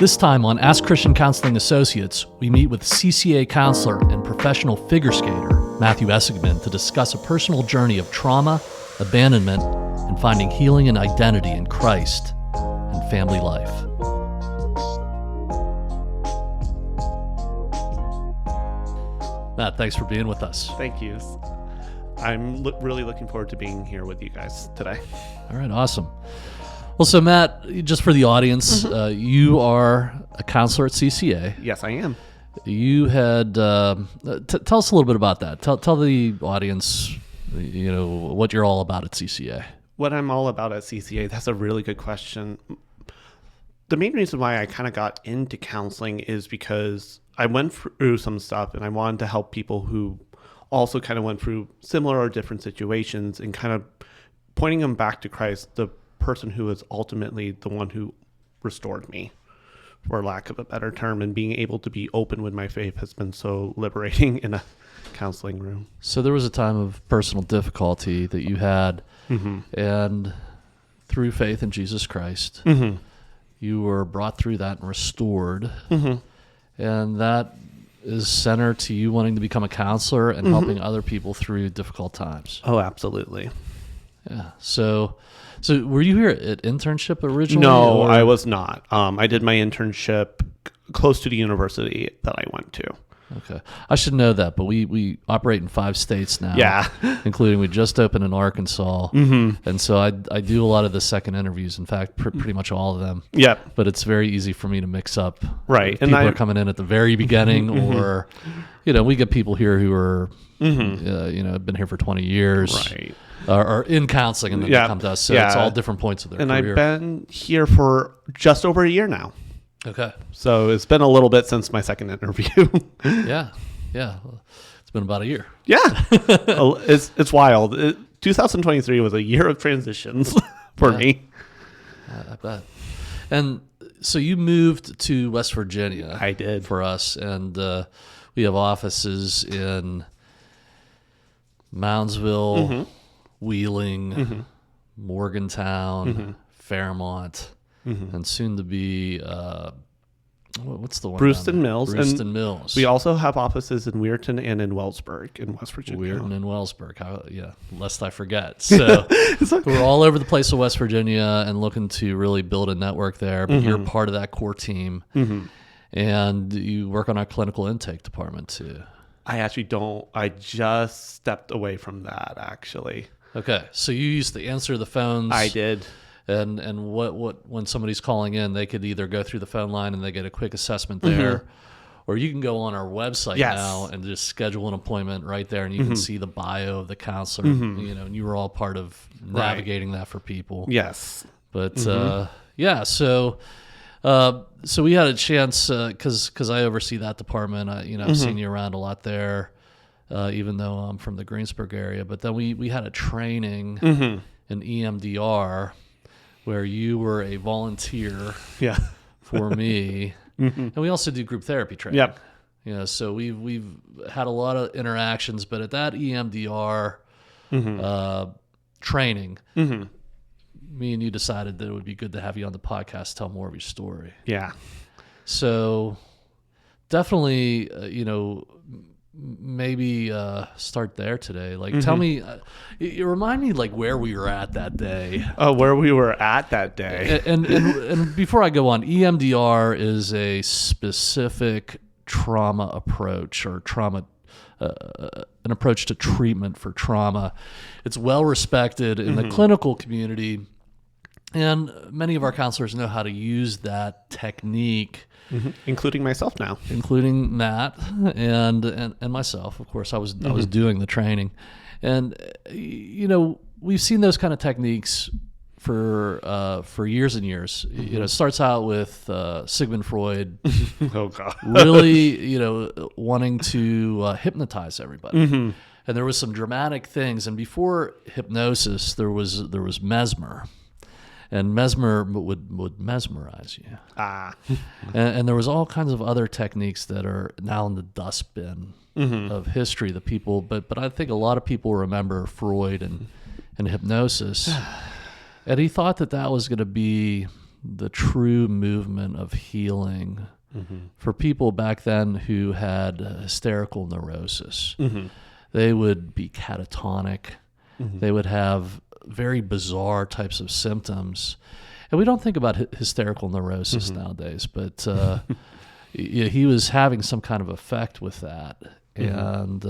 This time on Ask Christian Counseling Associates, we meet with CCA counselor and professional figure skater Mathew Essigmann to discuss a personal journey of trauma, abandonment, and finding healing and identity in Christ and family life. Matt, thanks for being with us. Thank you. I'm really looking forward to being here with you guys today. All right, awesome. Well, so Matt, just for the audience, you are a counselor at CCA. Yes, I am. You had, tell us a little bit about that. Tell the audience, what you're all about at CCA. What I'm all about at CCA, that's a really good question. The main reason why I kind of got into counseling is because I went through some stuff and I wanted to help people who also kind of went through similar or different situations and kind of pointing them back to Christ, the person who is ultimately the one who restored me, for lack of a better term, and being able to be open with my faith has been so liberating in a counseling room. So there was a time of personal difficulty that you had, and through faith in Jesus Christ, you were brought through that and restored, and that is center to you wanting to become a counselor and helping other people through difficult times. Oh, absolutely. Yeah. So were you here at internship originally? No, I was not. I did my internship close to the university that I went to. Okay. I should know that, but we operate in 5 states now. Yeah. Including we just opened in Arkansas. And so I do a lot of the second interviews. In fact, pretty much all of them. Yep. But it's very easy for me to mix up. Right. If people are coming in at the very beginning or, we get people here who are, have been here for 20 years. Right. Or in counseling, and then they come to us. So it's all different points of their career. And I've been here for just over a year now. Okay. So it's been a little bit since my second interview. Yeah. It's been about a year. Yeah. It's wild. 2023 was a year of transitions for me. I bet. And so you moved to West Virginia. I did. For us. And we have offices in Moundsville, Wheeling, Morgantown, Fairmont, and soon to be, what's the one? Brewston Mills. Brewston Mills. We also have offices in Weirton and in Wellsburg in West Virginia. Weirton and Wellsburg. Lest I forget. So we're all over the place in West Virginia and looking to really build a network there. But you're part of that core team. And you work on our clinical intake department too. I actually don't. I just stepped away from that, actually. Okay, so you used to answer the phones. I did. And what when somebody's calling in, they could either go through the phone line and they get a quick assessment there, or you can go on our website now and just schedule an appointment right there, and you can see the bio of the counselor. And you were all part of navigating that for people. Yes. But so we had a chance because I oversee that department. I've seen you around a lot there. Even though I'm from the Greensburg area. But then we had a training in EMDR where you were a volunteer for me. And we also do group therapy training. Yep. So we've had a lot of interactions, but at that EMDR training, me and you decided that it would be good to have you on the podcast, tell more of your story. Yeah. So definitely, maybe start there today. Tell me, you remind me where we were at that day. Where we were at that day. And before I go on, EMDR is a specific trauma approach or an approach to treatment for trauma. It's well respected in the clinical community, and many of our counselors know how to use that technique. Including myself now. Including Matt and myself. Of course, I was doing the training. And, we've seen those kind of techniques for years and years. It starts out with Sigmund Freud. Oh, God. Really, wanting to hypnotize everybody. And there was some dramatic things. And before hypnosis, there was Mesmer. And Mesmer would mesmerize you. And there was all kinds of other techniques that are now in the dustbin of history. But I think a lot of people remember Freud and hypnosis. And he thought that was going to be the true movement of healing for people back then who had hysterical neurosis. They would be catatonic. They would have very bizarre types of symptoms. And we don't think about hysterical neurosis nowadays, but he was having some kind of effect with that. And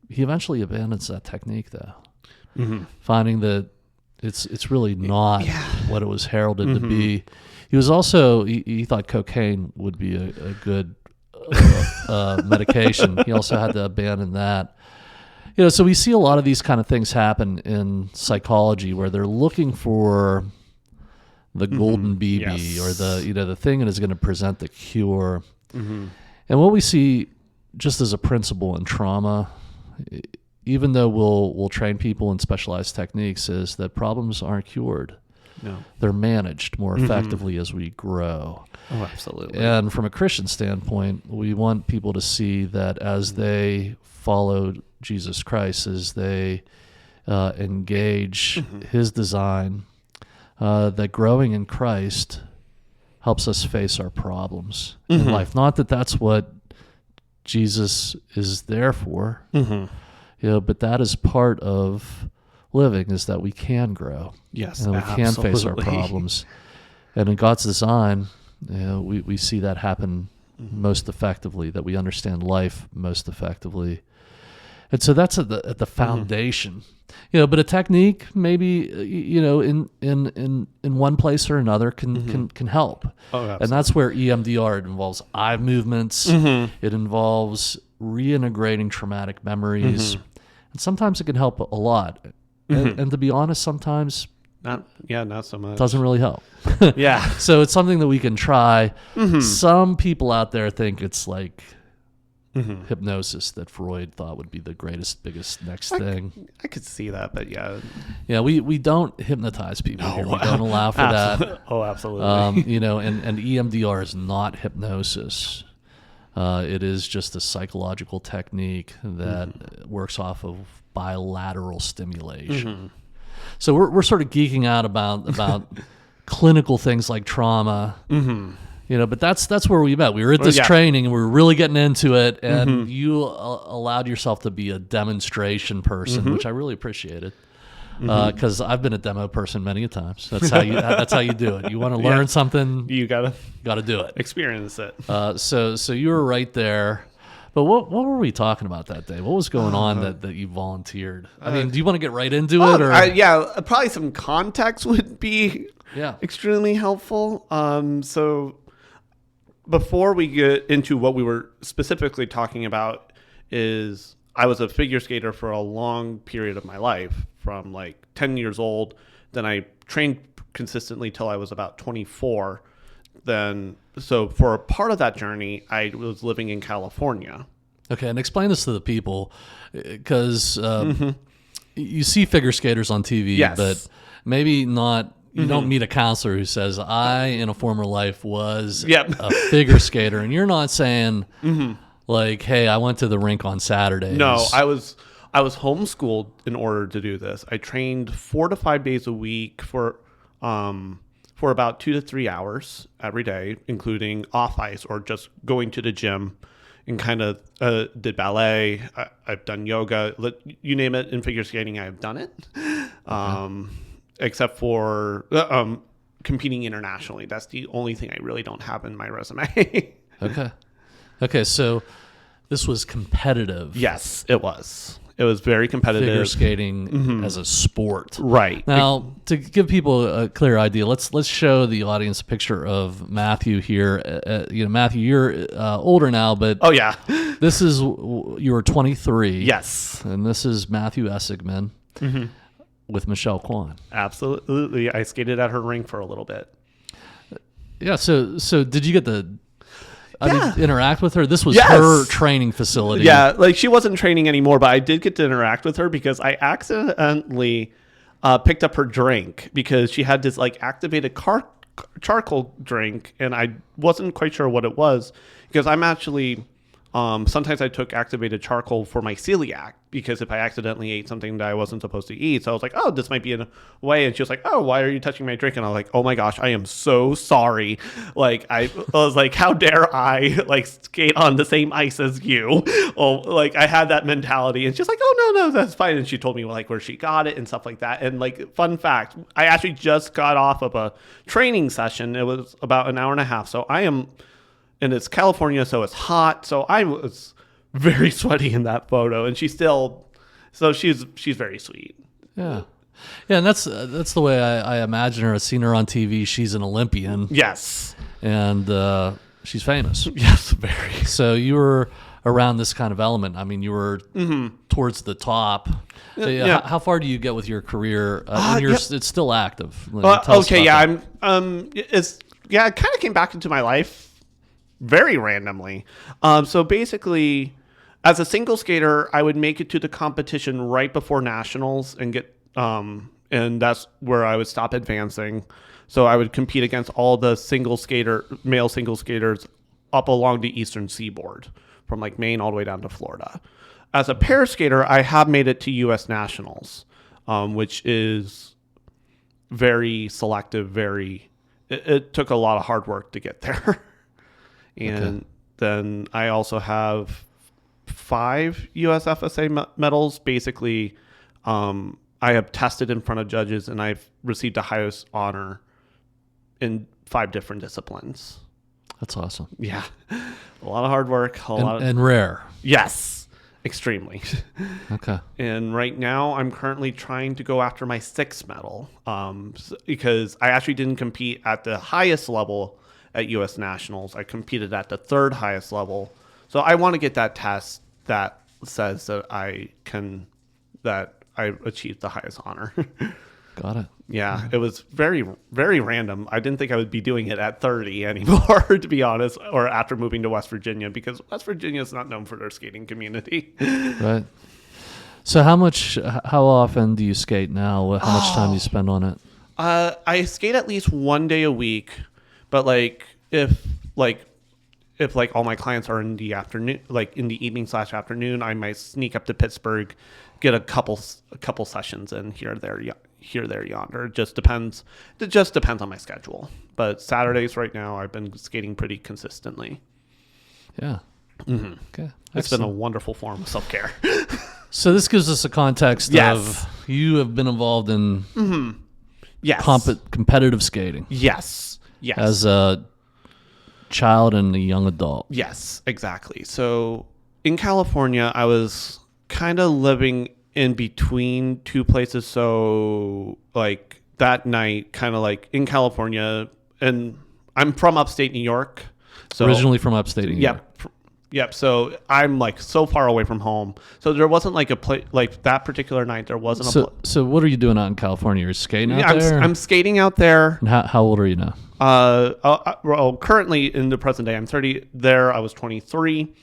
he eventually abandons that technique, though, finding that it's really not what it was heralded to be. He was also, he thought cocaine would be a good medication. He also had to abandon that. So we see a lot of these kind of things happen in psychology where they're looking for the golden BB or the thing that is going to present the cure. And what we see just as a principle in trauma, even though we'll train people in specialized techniques, is that problems aren't cured. No. They're managed more effectively as we grow. Oh, absolutely. And from a Christian standpoint, we want people to see that as they follow Jesus Christ, as they engage his design, that growing in Christ helps us face our problems in life. Not that that's what Jesus is there for, but that is part of living, is that we can grow. Yes, and we can face our problems. And in God's design, we see that happen most effectively, that we understand life most effectively. And so that's at the foundation. But a technique maybe in one place or another can help. Oh, absolutely. And that's where EMDR, it involves eye movements. It involves reintegrating traumatic memories. And sometimes it can help a lot. And to be honest, sometimes not so much. Doesn't really help. Yeah. So it's something that we can try. Some people out there think it's like hypnosis that Freud thought would be the greatest, biggest next thing. I could see that, but yeah. Yeah, we don't hypnotize people here. We don't allow for that. Oh, absolutely. And EMDR is not hypnosis. It is just a psychological technique that works off of bilateral stimulation. So we're sort of geeking out about clinical things like trauma. But that's where we met. We were at this training and we were really getting into it, and you allowed yourself to be a demonstration person, which I really appreciated. Because I've been a demo person many a times. That's how you do it. You want to learn something, you gotta do it, experience it. So you were right there. But what were we talking about that day? What was going on that you volunteered? I mean, do you want to get right into it? Or Probably some context would be extremely helpful. So before we get into what we were specifically talking about, is I was a figure skater for a long period of my life, from like 10 years old. Then I trained consistently till I was about 24. So for a part of that journey, I was living in California. Okay, and explain this to the people, because you see figure skaters on TV, but maybe not. You don't meet a counselor who says, "I, in a former life, was a figure skater," and you're not saying like, "Hey, I went to the rink on Saturdays." No, I was homeschooled in order to do this. I trained 4 to 5 days a week for about 2 to 3 hours every day, including off ice or just going to the gym, and kind of did ballet. I've done yoga, you name it. In figure skating, I've done it, except for competing internationally. That's the only thing I really don't have in my resume. Okay. So this was competitive. Yes, it was. It was very competitive. Figure skating as a sport. Right. Now, to give people a clear idea, let's show the audience a picture of Matthew here. Matthew, you're older now, but this is, you were 23. Yes. And this is Mathew Essigmann with Michelle Kwan. Absolutely. I skated at her rink for a little bit. Yeah. So did you get to interact with her? This was her training facility. Yeah, like she wasn't training anymore, but I did get to interact with her because I accidentally picked up her drink, because she had this like activated charcoal drink, and I wasn't quite sure what it was, because I'm actually Sometimes I took activated charcoal for my celiac, because if I accidentally ate something that I wasn't supposed to eat, so I was like, oh, this might be in a way. And she was like, oh, why are you touching my drink? And I was like, oh my gosh, I am so sorry. Like, I was like, how dare I like skate on the same ice as you? Oh, like I had that mentality. And she's like, oh, no, that's fine. And she told me like where she got it and stuff like that. And like, fun fact, I actually just got off of a training session. It was about an hour and a half. So and it's California, so it's hot. So I was very sweaty in that photo, and she's very sweet. Yeah. Yeah, and that's the way I imagine her. I've seen her on TV. She's an Olympian. Yes. And she's famous. Yes, very. So you were around this kind of element. I mean, you were towards the top. Yeah. How far do you get with your career? And it's still active. Okay, yeah, it kind of came back into my life very randomly. So basically, as a single skater, I would make it to the competition right before nationals and get, and that's where I would stop advancing. So I would compete against all the male single skaters up along the eastern seaboard, from like Maine all the way down to Florida. As a pair skater, I have made it to U.S. nationals, which is very selective. It took a lot of hard work to get there. And then I also have 5 USFSA medals. Basically, I have tested in front of judges, and I've received the highest honor in 5 different disciplines. That's awesome. Yeah. A lot of hard work. And rare. Yes. Extremely. Okay. And right now, I'm currently trying to go after my 6th medal, because I actually didn't compete at the highest level at U.S. Nationals. I competed at the 3rd highest level. So I want to get that test that says that I achieved the highest honor. Got it. Yeah, it was very, very random. I didn't think I would be doing it at 30 anymore, to be honest, or after moving to West Virginia, because West Virginia is not known for their skating community. Right. So how often do you skate now? How much time do you spend on it? I skate at least 1 day a week. But if all my clients are in the afternoon, like in the evening/afternoon, I might sneak up to Pittsburgh, get a couple sessions in here, there, yonder. It just depends on my schedule. But Saturdays right now, I've been skating pretty consistently. Yeah. Mm-hmm. Okay. It's been a wonderful form of self-care. So this gives us a context of you have been involved in competitive skating. Yes. Yes. As a child and a young adult. Yes, exactly. So in California, I was kind of living in between 2 places. So like that night, kind of like in California, and I'm from upstate New York. So originally from upstate New York. Yep. So I'm like so far away from home. So there wasn't like a place like that particular night. There wasn't So what are you doing out in California? You're skating out there? I'm skating out there. And how old are you now? Well, currently in the present day, I'm 30. There, I was 23.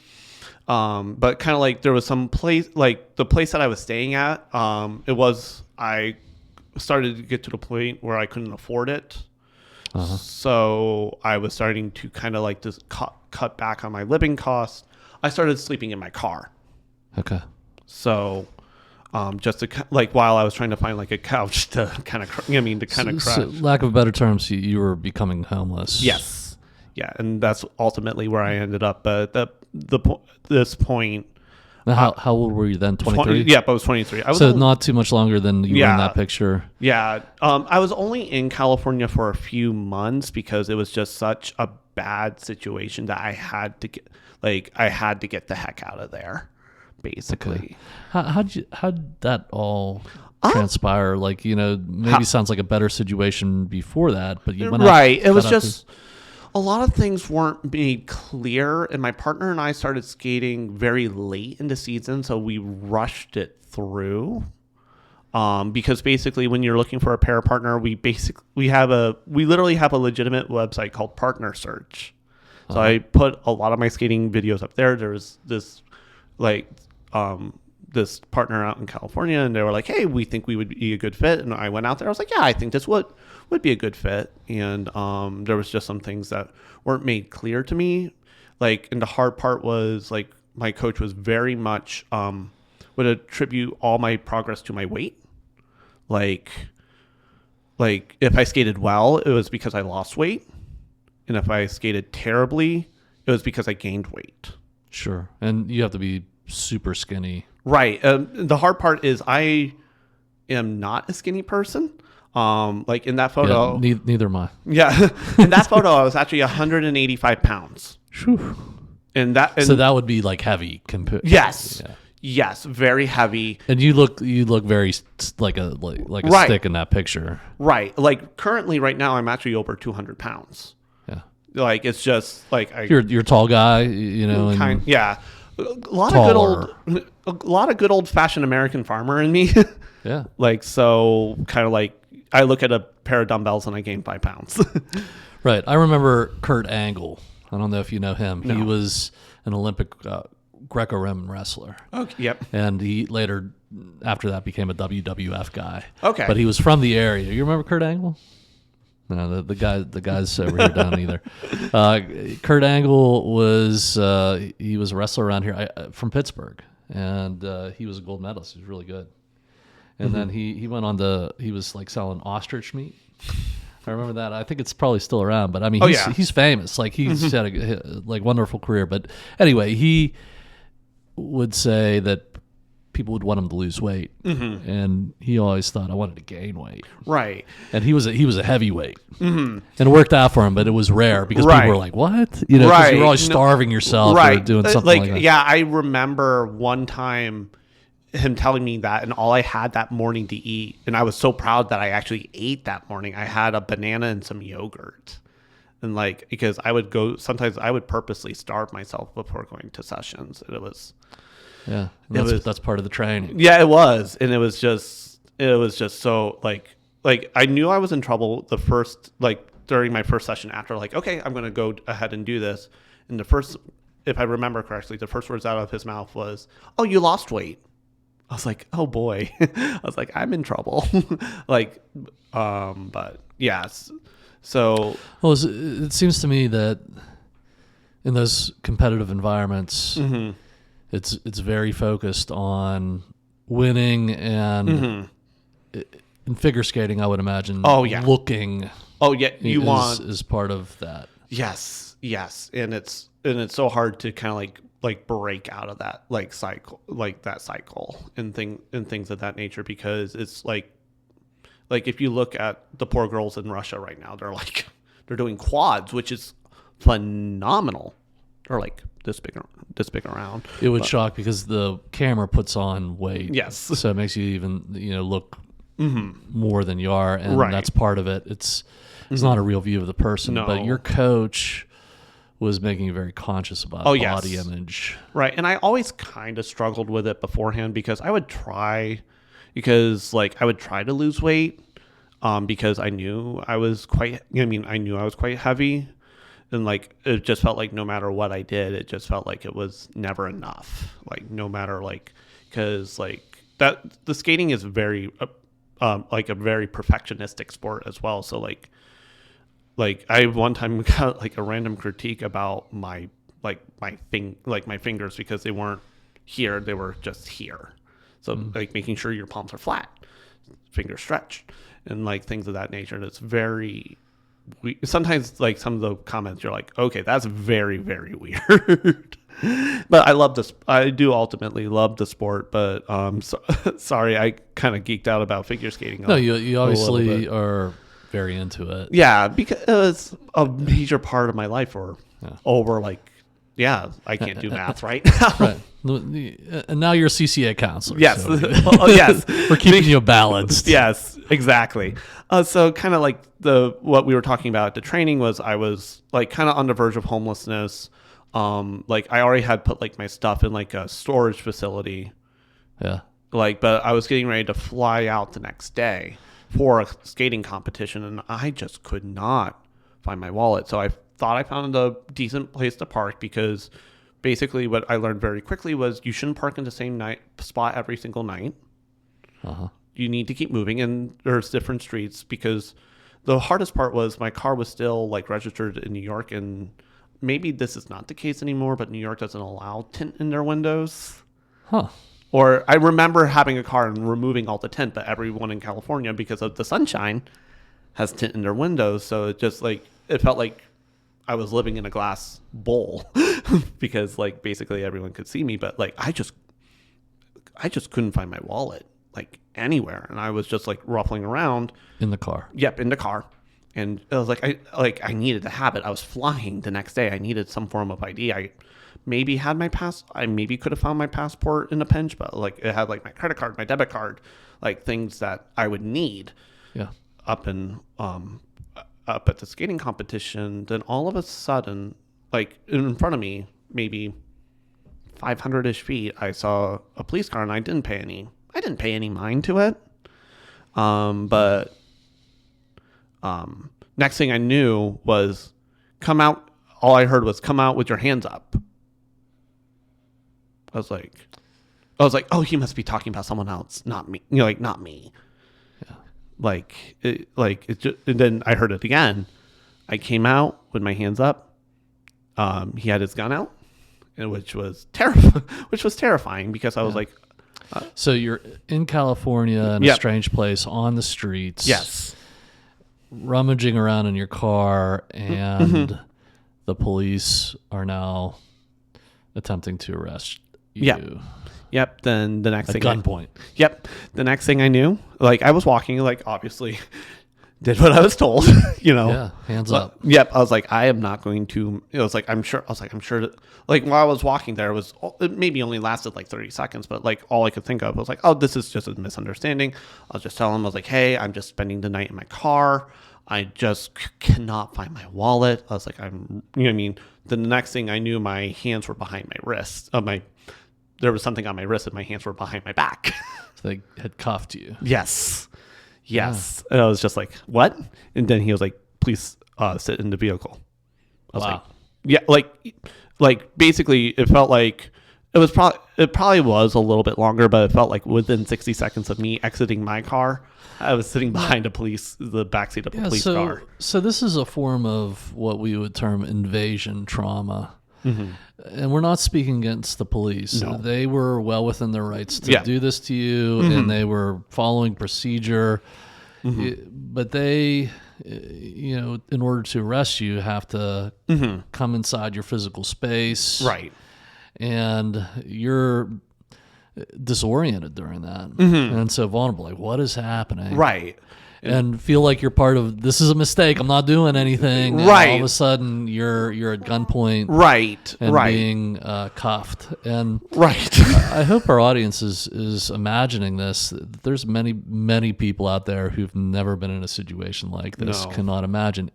But kind of like there was some place, like the place that I was staying at. I started to get to the point where I couldn't afford it. Uh-huh. So I was starting to kind of like just cut back on my living costs. I started sleeping in my car. Okay. So, just to while I was trying to find like a couch to kind of, crash. So, lack of better terms, you were becoming homeless. Yes. Yeah, and that's ultimately where I ended up. But this point. Now, how old were you then? 23? Yeah, I was 23. Not too much longer than you were in that picture. Yeah. I was only in California for a few months because it was just such a bad situation that I had to get the heck out of there, basically. Okay. How'd that all transpire? Maybe sounds like a better situation before that, but you went right. It was just a lot of things weren't made clear, and my partner and I started skating very late in the season, so we rushed it through. Because basically, when you're looking for a pair partner, we literally have a legitimate website called Partner Search. So I put a lot of my skating videos up there. There was this this partner out in California, and they were like, "Hey, we think we would be a good fit." And I went out there. I was like, "Yeah, I think this would be a good fit." And there was just some things that weren't made clear to me. And the hard part was my coach was very much would attribute all my progress to my weight. Like if I skated well, it was because I lost weight, and if I skated terribly, it was because I gained weight. Sure. And you have to be super skinny. Right. The hard part is I am not a skinny person. Like in that photo. Yeah, neither am I. Yeah. In that photo, I was actually 185 pounds. Whew. So that would be like heavy compared. Yes. Yeah. Yes. Very heavy. And you look very like a Right. stick in that picture. Right. Like currently right now, I'm actually over 200 pounds. Yeah. Like it's just like you're a tall guy, you know. And yeah. A lot of good old fashioned American farmer in me. Yeah. Like, so kind of like I look at a pair of dumbbells and I gain 5 pounds. Right. I remember Kurt Angle. I don't know if you know him. No. He was an Olympic Greco-Roman wrestler. Okay. Yep. And he later, after that, became a WWF guy. Okay. But he was from the area. You remember Kurt Angle? No, the guys over here don't either. Kurt Angle was he was a wrestler around here from Pittsburgh, and he was a gold medalist. He was really good. And then he went on he was like selling ostrich meat. I remember that. I think it's probably still around, but I mean, he's famous. Like he's had a wonderful career. But anyway, he would say that people would want him to lose weight, and he always thought I wanted to gain weight. Right. And he was a heavyweight, and it worked out for him. But it was rare because people were like, "What?" You know, because you're always starving yourself or doing something like that. Yeah, I remember one time him telling me that, and all I had that morning to eat, and I was so proud that I actually ate that morning. I had a banana and some yogurt, and like because sometimes I would purposely starve myself before going to sessions, and it was. Yeah, that's part of the training. Yeah, it was, and it was just so like I knew I was in trouble the first during my first session after okay, I'm gonna go ahead and do this, and if I remember correctly, the first words out of his mouth was, "Oh, you lost weight." I was like, "Oh boy," I was like, "I'm in trouble," but yes, so. Well, it seems to me that in those competitive environments. It's very focused on winning and in figure skating, I would imagine. Oh yeah, looking. Oh yeah, is part of that. Yes, and it's so hard to kind of like break out of that cycle and things of that nature, because it's like if you look at the poor girls in Russia right now, they're doing quads, which is phenomenal. They're like this big around. It would shock because the camera puts on weight. Yes. So it makes you even look more than you are, and that's part of it. It's not a real view of the person. No. But your coach was making you very conscious about body image. Right. And I always kind of struggled with it beforehand, because I would try to lose weight because I knew I was quite heavy. And it just felt like no matter what I did, it just felt like it was never enough. No matter because that the skating is very a very perfectionistic sport as well. So I one time got a random critique about my fingers, because they weren't here, they were just here. So making sure your palms are flat, fingers stretched, and things of that nature. And it's very. Sometimes some of the comments you're like, okay, that's very, very weird. But I love this. I do ultimately love the sport, but sorry, I kind of geeked out about figure skating. No, you obviously are very into it. Yeah, because it was a major part of my life for over I can't do math right now. Right. And now you're a CCA counselor. Yes. So yes. We're keeping you balanced. Yes, exactly. So kind of what we were talking about at the training was I was kind of on the verge of homelessness. I already had put my stuff in a storage facility. Yeah. But I was getting ready to fly out the next day for a skating competition, and I just could not find my wallet. So I thought I found a decent place to park, because basically what I learned very quickly was you shouldn't park in the same spot every single night. You need to keep moving, and there's different streets, because the hardest part was my car was still registered in New York, and maybe this is not the case anymore, but New York doesn't allow tint in their windows. Huh. Or I remember having a car and removing all the tint, but everyone in California, because of the sunshine, has tint in their windows. So it just like, it felt like I was living in a glass bowl because like basically everyone could see me, but like I just couldn't find my wallet like anywhere, and I was just like ruffling around In the car. Yep, in the car. And it was like I needed to have it. I was flying the next day. I needed some form of ID. I maybe had my I maybe could have found my passport in a pinch, but like it had like my credit card, my debit card, like things that I would need. Yeah. Up at the skating competition. Then all of a sudden, like in front of me, maybe 500-ish feet, I saw a police car, and I didn't pay any mind to it. But next thing I knew was come out. All I heard was come out with your hands up. I was like, oh, he must be talking about someone else, not me. You know, like not me. Yeah. It just, and then I heard it again. I came out with my hands up. He had his gun out, which was terrifying because I was like, so you're in California in a strange place on the streets. Yes. Rummaging around in your car, and the police are now attempting to arrest you. Yep. Then the next thing, gunpoint. Yep. The next thing I knew, like I was walking, like obviously did what I was told, you know. Yeah. Hands up. Yep. I was like, I am not going to. It was like I'm sure that, like while I was walking there, it maybe only lasted like 30 seconds, but like all I could think of was like, oh, this is just a misunderstanding. I'll just tell him, I was like, hey, I'm just spending the night in my car. I just cannot find my wallet. I was like, you know what I mean? The next thing I knew, my hands were behind my wrist. There was something on my wrist and my hands were behind my back. So they had cuffed you. Yes. Yeah. And I was just like, what? And then he was like, please sit in the vehicle. I was like, yeah, like basically it felt like it probably was a little bit longer, but it felt like within 60 seconds of me exiting my car, I was sitting behind the backseat of a police car. So this is a form of what we would term invasion trauma. Mm-hmm. And we're not speaking against the police. No. They were well within their rights to do this to you, and they were following procedure. But they, you know, in order to arrest you, have to come inside your physical space. Right. And you're disoriented during that. And so vulnerable. Like, what is happening? Right. And feel like you're part of, this is a mistake, I'm not doing anything. Right. And all of a sudden, you're at gunpoint. Right. And right. being cuffed. And right. I hope our audience is imagining this. There's many people out there who've never been in a situation like this, cannot imagine.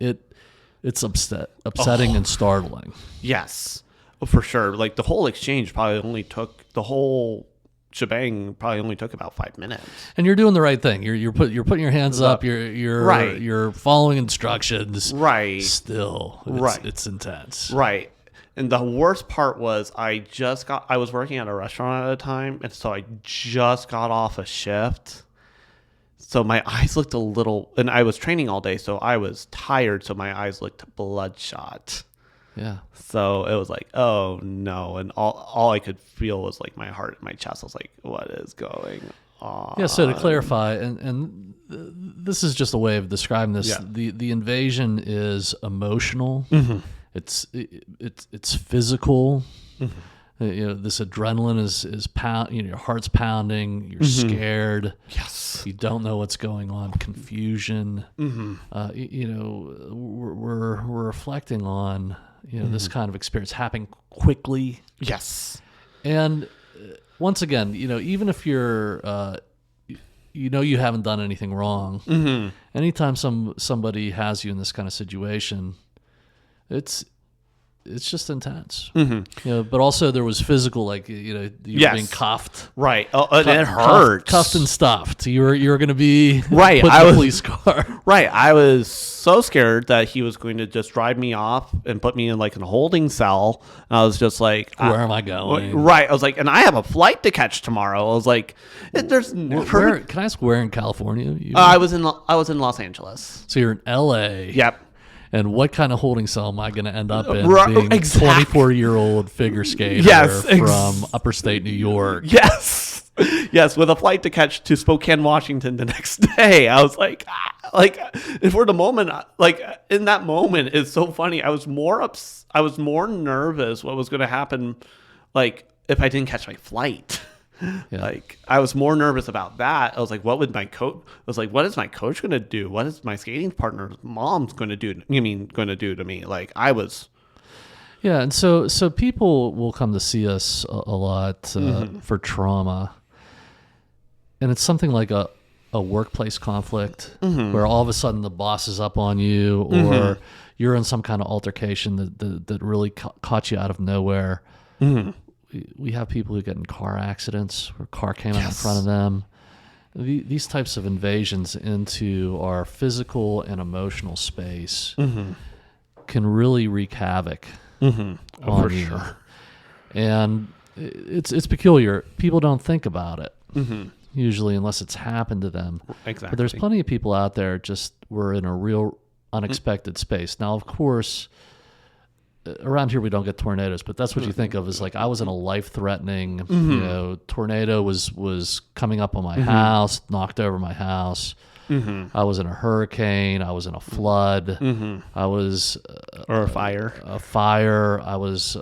It's upsetting and startling. Yes, for sure. Like the whole exchange the whole shebang probably only took about 5 minutes. And you're doing the right thing. You're putting your hands up. You're following instructions. Right. Still, it's intense. Right. And the worst part was I was working at a restaurant at the time, and so I just got off a shift. So my eyes looked a little, and I was training all day, so I was tired, so my eyes looked bloodshot. Yeah. So it was like, oh no. And all I could feel was like my heart in my chest. I was like, what is going on? Yeah. So to clarify, and this is just a way of describing this. Yeah. The invasion is emotional. It's physical. You know, this adrenaline is pound. You know, your heart's pounding. You're scared. Yes. You don't know what's going on. Confusion. You know, we're reflecting on, you know, this kind of experience happening quickly. Yes. And once again, you know, even if you're, you know, you haven't done anything wrong. Anytime somebody has you in this kind of situation, it's just intense. You know, but also there was physical, like, you know, you were being cuffed. Right. Oh, and it hurts. Cuffed and stuffed. You were going to be right. put in a police car. Right. I was so scared that he was going to just drive me off and put me in like a holding cell. And I was just like, where am I going? Right. I was like, and I have a flight to catch tomorrow. I was like, there's never. Can I ask where in California? I was in Los Angeles. So you're in LA. Yep. And what kind of holding cell am I going to end up in being Exactly. 24-year-old figure skater Yes, from upper state New York? Yes. Yes, with a flight to catch to Spokane, Washington the next day. I was like for the moment, like in that moment, it's so funny. I was more nervous what was going to happen, like if I didn't catch my flight. Yeah. Like I was more nervous about that. I was like, what is my coach going to do? What is my skating partner's mom's going to do? Going to do to me? Like I was. Yeah, and so people will come to see us a lot for trauma, and it's something like a workplace conflict where all of a sudden the boss is up on you, or you're in some kind of altercation that really caught you out of nowhere. We have people who get in car accidents where a car came out in front of them. These types of invasions into our physical and emotional space can really wreak havoc on you. Sure. And it's peculiar. People don't think about it usually unless it's happened to them. Exactly. But there's plenty of people out there just were in a real unexpected space. Now, of course, around here we don't get tornadoes, but that's what you think of as like I was in a life-threatening, tornado was coming up on my house, knocked over my house. I was in a hurricane. I was in a flood. I was or a fire. I was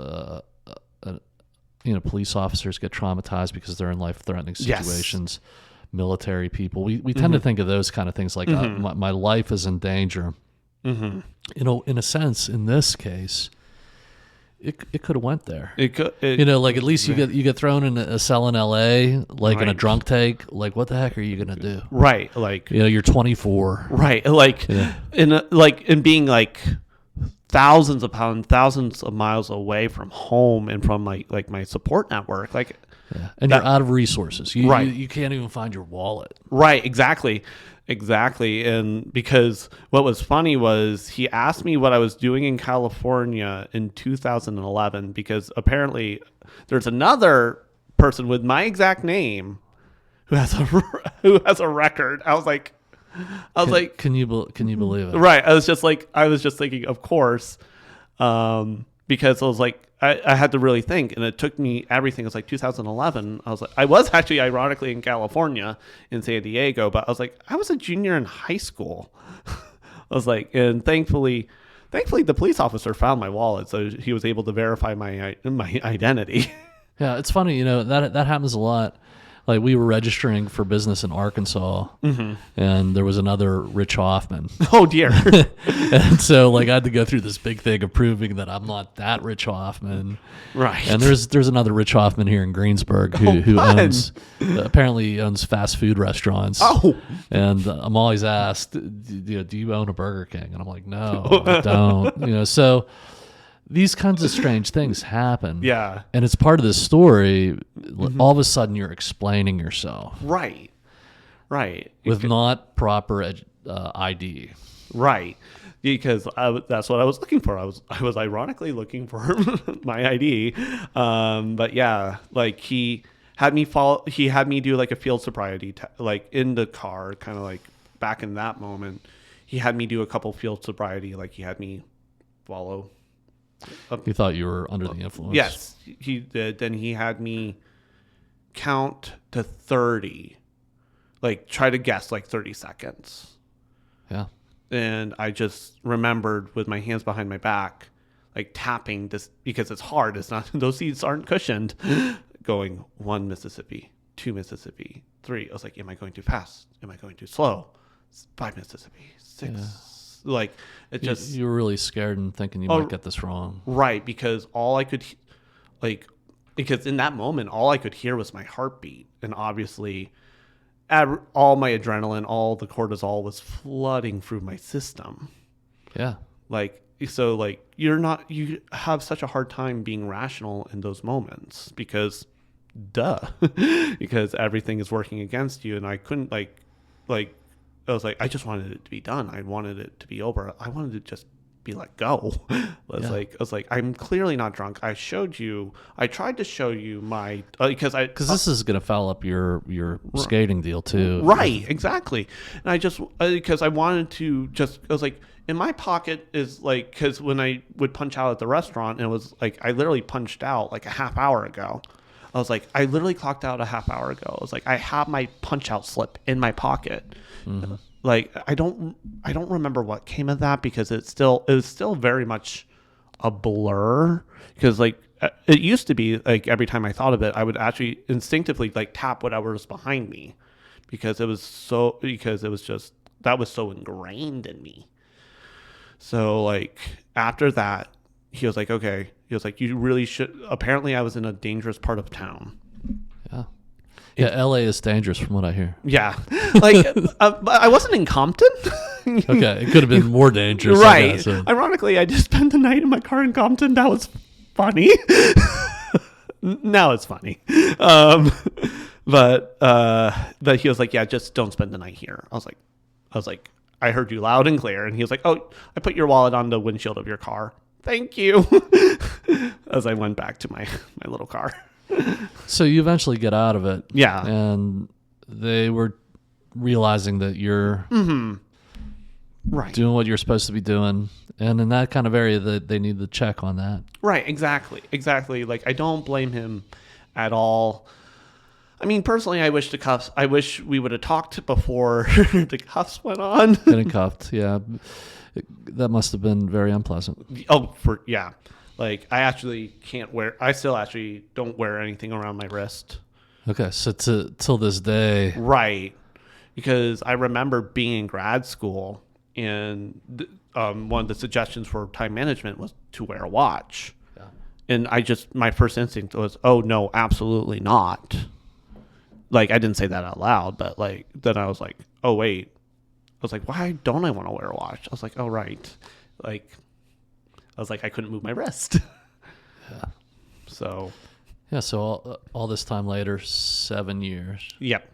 police officers get traumatized because they're in life-threatening situations. Yes. Military people. We tend to think of those kind of things like my life is in danger. In a sense, in this case, it could have went there. It could, like at least you get thrown in a cell in L.A. like in a drunk take. Like what the heck are you gonna do? Right, like you're 24. Right, like in being like thousands of miles away from home and from my support network, like. Yeah. And you're out of resources. You can't even find your wallet. Right, exactly. And because what was funny was he asked me what I was doing in California in 2011 because apparently there's another person with my exact name who has a record. I was like, can you believe it? Right. I was just thinking, of course, because I was like, I had to really think, and it took me everything. It was like 2011. I was actually ironically in California in San Diego, but I was like, I was a junior in high school. I was like, and thankfully the police officer found my wallet, so he was able to verify my identity. Yeah, it's funny, that happens a lot. Like we were registering for business in Arkansas, and there was another Rich Hoffman. Oh dear! And so I had to go through this big thing of proving that I'm not that Rich Hoffman. Right. And there's another Rich Hoffman here in Greensburg who apparently owns fast food restaurants. Oh. And I'm always asked, do you own a Burger King? And I'm like, no, I don't. So. These kinds of strange things happen. Yeah. And it's part of the story. All of a sudden, you're explaining yourself. Right. With not proper ID. Right. Because that's what I was looking for. I was ironically looking for my ID. But yeah, like he had me do like a field sobriety, like in the car, kind of like back in that moment. He had me do a couple field sobriety. Like he had me follow. He thought you were under the influence. Yes, he did. Then he had me count to 30, like try to guess like 30 seconds. Yeah. And I just remembered with my hands behind my back, like tapping this because it's hard. It's not, those seats aren't cushioned. Going 1 Mississippi, 2 Mississippi, 3. I was like, am I going too fast? Am I going too slow? 5 Mississippi, 6. Yeah. Like it just you were really scared and thinking you might get this wrong, right? Because all I could because in that moment all I could hear was my heartbeat, and obviously all my adrenaline, all the cortisol was flooding through my system. Yeah, you have such a hard time being rational in those moments because because everything is working against you, and I couldn't I was like, I just wanted it to be done. I wanted it to be over. I wanted to just be let go. I was like, I'm clearly not drunk. I tried to show you my, because this is going to foul up your skating deal too. Right, exactly. And I just, because I wanted to I was like, in my pocket is like, because when I would punch out at the restaurant, and it was like, I literally punched out like a half hour ago. I was like, I literally clocked out a half hour ago. I was like, I have my punch out slip in my pocket. Mm-hmm. Like, I don't remember what came of that, because it was still very much a blur, because like it used to be like every time I thought of it, I would actually instinctively like tap whatever was behind me, because that was so ingrained in me. So like after that, he was like, okay, he was like, you really should. Apparently I was in a dangerous part of town. Yeah, LA is dangerous from what I hear. Yeah. Like, I wasn't in Compton. Okay, it could have been more dangerous. Right. Guess, so. Ironically, I just spent the night in my car in Compton. That was funny. Now it's funny. But he was like, yeah, just don't spend the night here. I was like, I heard you loud and clear. And he was like, oh, I put your wallet on the windshield of your car. Thank you. As I went back to my little car. So you eventually get out of it. Yeah. And they were realizing that you're right, doing what you're supposed to be doing. And in that kind of area, that they need to check on that. Right, exactly. Like, I don't blame him at all. I mean, personally, I wish we would have talked before the cuffs went on. Getting cuffed, yeah. That must have been very unpleasant. Oh, yeah. Like, I still actually don't wear anything around my wrist. Okay, so till this day. Right. Because I remember being in grad school, and one of the suggestions for time management was to wear a watch. Yeah. And my first instinct was, oh, no, absolutely not. Like, I didn't say that out loud, but like, then I was like, oh, wait. I was like, why don't I want to wear a watch? I was like, oh, right. Like, I was like, I couldn't move my wrist. Yeah. So. Yeah. So all this time later, 7 years. Yep.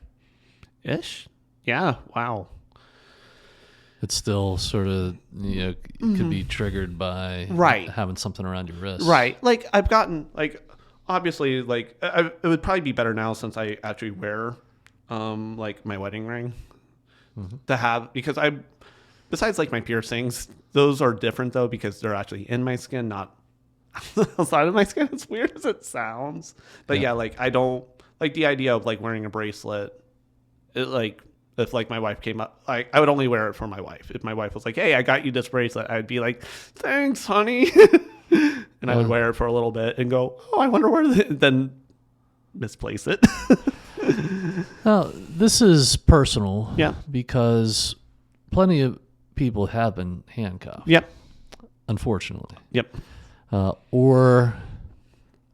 Ish. Yeah. Wow. It's still sort of, could be triggered by having something around your wrist. Right. Like, I've gotten, like, obviously, like, it would probably be better now since I actually wear, like, my wedding ring to have, because besides, like, my piercings, those are different, though, because they're actually in my skin, not outside of my skin, as weird as it sounds. But, yeah, like, I don't, like, the idea of, like, wearing a bracelet, like, if, like, my wife came up, like, I would only wear it for my wife. If my wife was like, hey, I got you this bracelet, I'd be like, thanks, honey. And I would wear it for a little bit and go, oh, I wonder where, then misplace it. Now, this is personal. Yeah. Because plenty of people have been handcuffed. Yep. Unfortunately. Yep. Or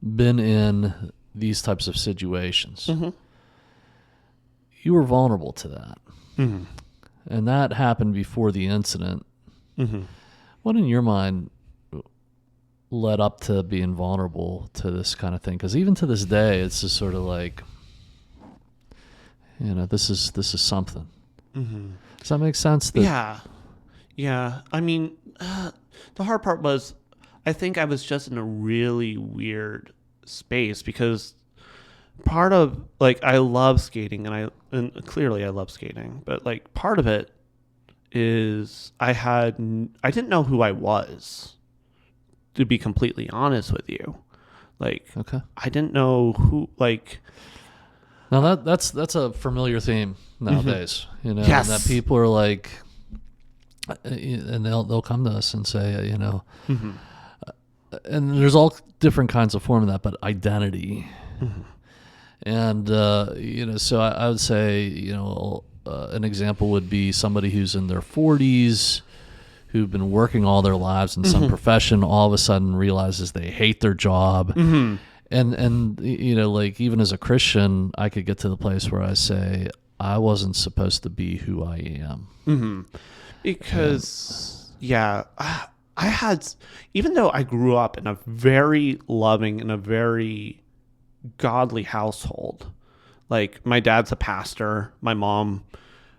been in these types of situations. Mm-hmm. You were vulnerable to that. Mm-hmm. And that happened before the incident. Mm-hmm. What in your mind led up to being vulnerable to this kind of thing? Because even to this day, it's just sort of like, this is something. Mm-hmm. Does that make sense? Yeah. I mean, the hard part was, I think I was just in a really weird space, because part of, like, I love skating, and clearly I love skating, but, like, part of it is I didn't know who I was, to be completely honest with you. Like, okay. I didn't know who, like. Now that's a familiar theme nowadays, Yes. and that people are like, and they'll come to us and say, and there's all different kinds of form of that, but identity. Mm-hmm. And, so I would say, an example would be somebody who's in their 40s, who've been working all their lives in some profession, all of a sudden realizes they hate their job. Mm-hmm. And like, even as a Christian, I could get to the place where I say, I wasn't supposed to be who I am. Mm-hmm. Because, I had, even though I grew up in a very loving and a very godly household, like, my dad's a pastor, my mom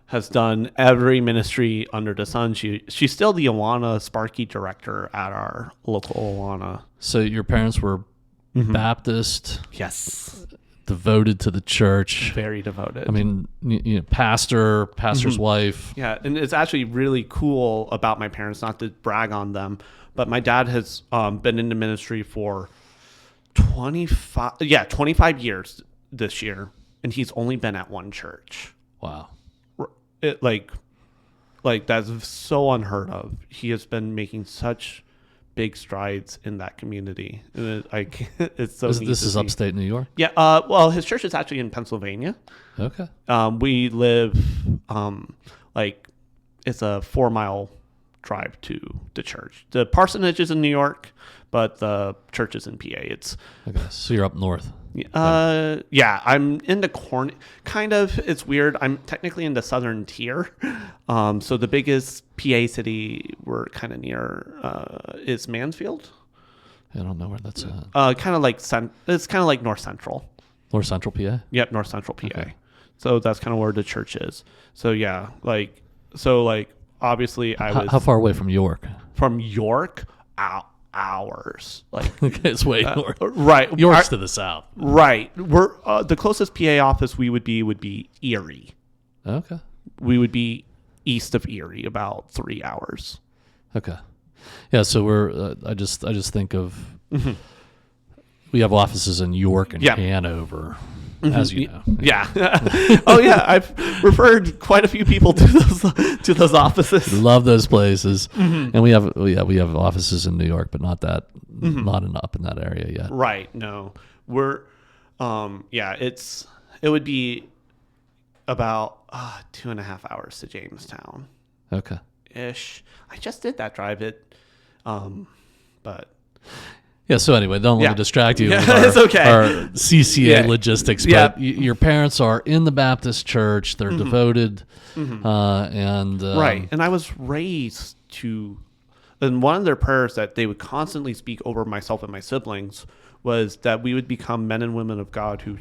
has done every ministry under the sun. She's still the Awana Sparky director at our local Awana. So your parents were Baptist, Yes, devoted to the church. very devoted. I mean, pastor's wife. Yeah, and it's actually really cool about my parents, not to brag on them, but my dad has been in the ministry for 25 years this year, and he's only been at one church. Wow. It like that's so unheard of. He has been making such big strides in that community, and it's so neat This to is see. upstate New York. Yeah. Well, his church is actually in Pennsylvania. Okay. We live it's a 4-mile drive to the church. The parsonage is in New York, but the church is in PA. It's Okay. So you're up north. yeah, I'm in the corner. Kind of. It's weird. I'm technically in the southern tier. So the biggest PA city we're kind of near is Mansfield. I don't know where that's at. Kind of like it's kind of like North Central. North Central PA. Yep, North Central PA. Okay. So that's kind of where the church is. So yeah, obviously I was How far away from York? from York. Hours. Okay, it's way north. Right. York's to the south. Right. We're the closest PA office we would be Erie. Okay. We would be east of Erie, about 3 hours. Okay. Yeah. So we're. I just think of. We have offices in York and Hanover, as you know. Yeah. Oh yeah. I've referred quite a few people to those offices. Love those places, and we have offices in New York, but not up in that area yet. Right. No. We're. It would be about 2.5 hours to Jamestown. Okay. Ish. I just did that drive. But. Yeah. So anyway, don't let me distract you. With It's okay. Our CCA logistics, Yeah. but your parents are in the Baptist church. They're devoted, and Right. And I was raised to, and one of their prayers that they would constantly speak over myself and my siblings was that we would become men and women of God who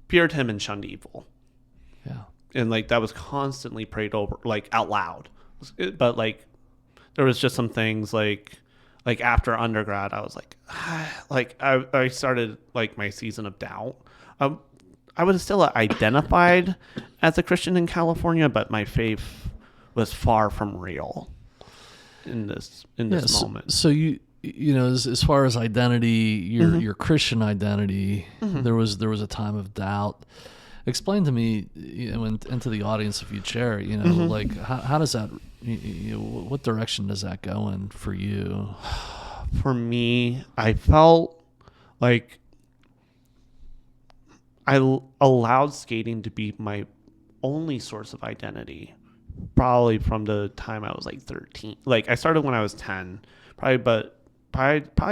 feared him and shunned evil. Yeah. And that was constantly prayed over, out loud. But there was just some things like after undergrad, I was I started my season of doubt. I was still identified as a Christian in California, but my faith was far from real in this moment. So you as far as identity, your Christian identity, there was a time of doubt. Explain to me, and to the audience, if you share, how does that, what direction does that go in for you? For me, I felt like I allowed skating to be my only source of identity, probably from the time I was 13. I started when I was 10, probably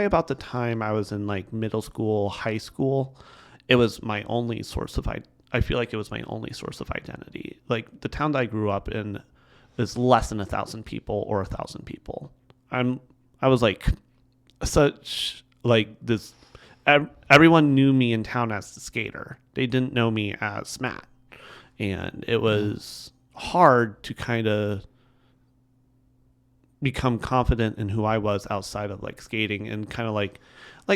about the time I was in middle school, high school. It was my only source of I feel like it was my only source of identity. The town that I grew up in is less than 1,000 people or 1,000 people. I was such this. Everyone knew me in town as the skater. They didn't know me as Matt, and it was hard to kind of become confident in who I was outside of skating, and kind of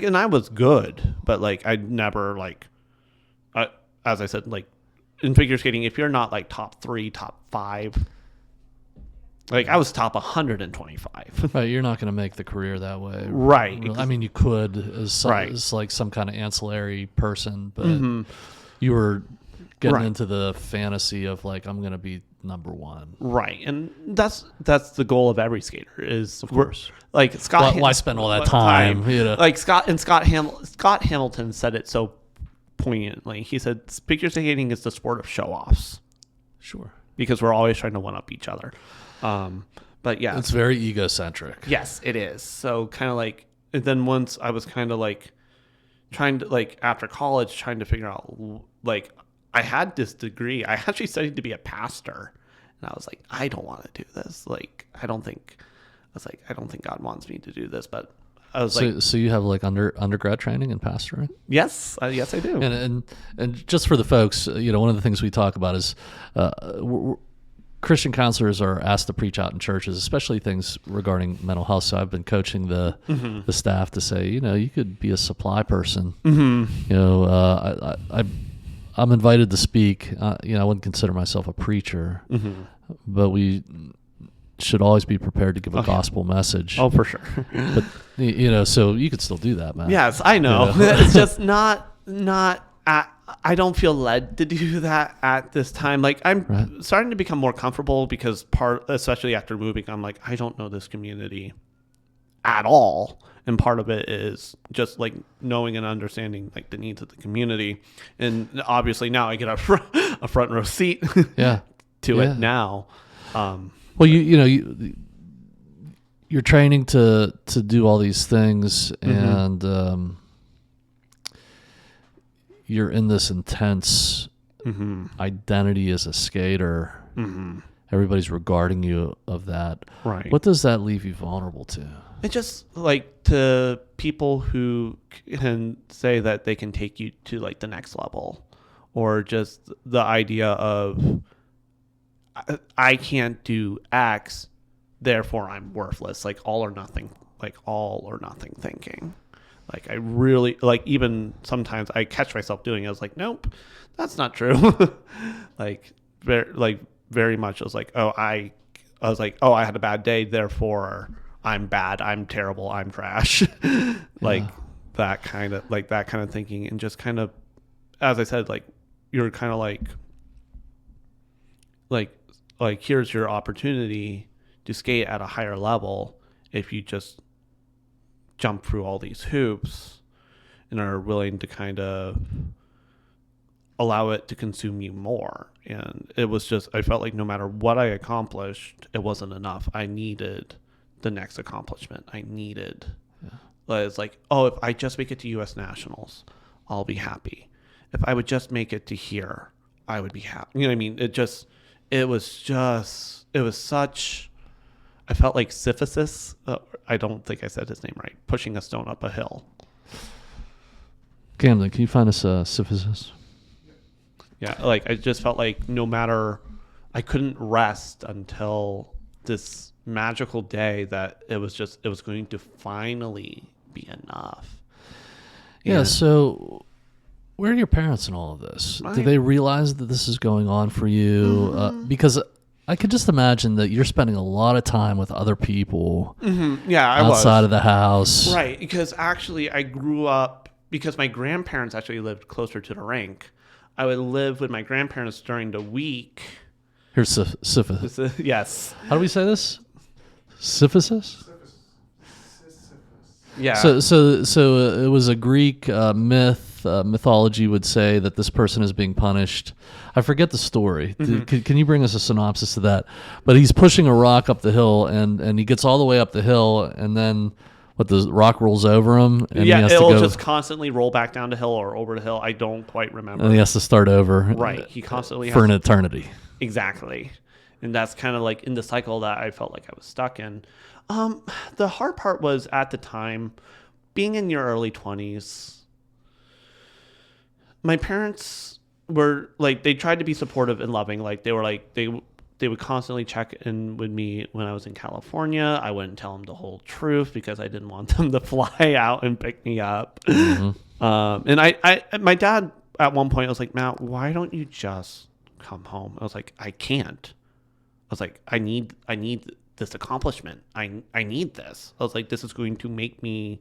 and I was good, but I never as I said, in figure skating, if you're not top 3, top 5, I was top 125. Right, you're not going to make the career that way. Right. I mean, you could as some kind of ancillary person, but you were getting into the fantasy of I'm going to be number one. Right, and that's the goal of every skater. Is of course Scott. Why spend all that time? Scott Hamilton said it so poignantly. He said, figure skating is the sport of show-offs. Sure. Because we're always trying to one-up each other. But yeah. It's very egocentric. Yes, it is. So kind of and then once I was kind of trying to, after college, trying to figure out, I had this degree. I actually studied to be a pastor. And I was I don't want to do this. I don't think God wants me to do this. But I was so you have like undergrad training in pastoring? yes, yes, I do. And just for the folks, one of the things we talk about is Christian counselors are asked to preach out in churches, especially things regarding mental health. So I've been coaching the staff to say, you could be a supply person. I'm invited to speak. I wouldn't consider myself a preacher, but we should always be prepared to give a gospel message. Oh, for sure. But so you could still do that, man. Yes, I know. It's just not. I don't feel led to do that at this time. Like I'm starting to become more comfortable because especially after moving, I'm like, I don't know this community at all. And part of it is just like knowing and understanding like the needs of the community. And obviously now I get a front row seat to it now. Well, you're training to do all these things, and you're in this intense identity as a skater. Everybody's regarding you of that. Right. What does that leave you vulnerable to? It just like to people who can say that they can take you to like the next level, or just the idea of I can't do X, therefore I'm worthless. Like all or nothing thinking. Like I really even sometimes I catch myself doing it. I was like, nope, that's not true. very much. I was like, I had a bad day, therefore I'm bad, I'm terrible, I'm trash. that kind of thinking, and just kind of, as I said, like you're kind of like here's your opportunity to skate at a higher level if you just jump through all these hoops and are willing to kind of allow it to consume you more. And it was just, I felt like no matter what I accomplished, it wasn't enough. I needed the next accomplishment. It's like, if I just make it to U.S. Nationals, I'll be happy. If I would just make it to here, I would be happy. You know what I mean? It was such, I felt like Sisyphus, I don't think I said his name right, pushing a stone up a hill. Camden, can you find us Sisyphus? Yeah, like I just felt like no matter, I couldn't rest until this magical day that it was going to finally be enough. Yeah, so where are your parents in all of this? Do they realize that this is going on for you? Because I could just imagine that you're spending a lot of time with other people outside of the house. Right, because actually I grew up, because my grandparents actually lived closer to the rink. I would live with my grandparents during the week. Here's Sisyphus. Yes. How do we say this? Sisyphus? Yeah. So it was a Greek mythology would say that this person is being punished. I forget the story. Can you bring us a synopsis of that? But he's pushing a rock up the hill, and he gets all the way up the hill, and then the rock rolls over him. And it'll just constantly roll back down the hill or over the hill. I don't quite remember. And he has to start over. Right. He constantly for an eternity. Exactly. And that's kind of like in the cycle that I felt like I was stuck in. The hard part was at the time, being in your early 20s, my parents were like, they tried to be supportive and loving. Like they were like, they would constantly check in with me when I was in California. I wouldn't tell them the whole truth because I didn't want them to fly out and pick me up. And my dad at one point was like, Matt, why don't you just come home? I was like, I can't. I was like, I need this accomplishment. I need this. I was like, this is going to make me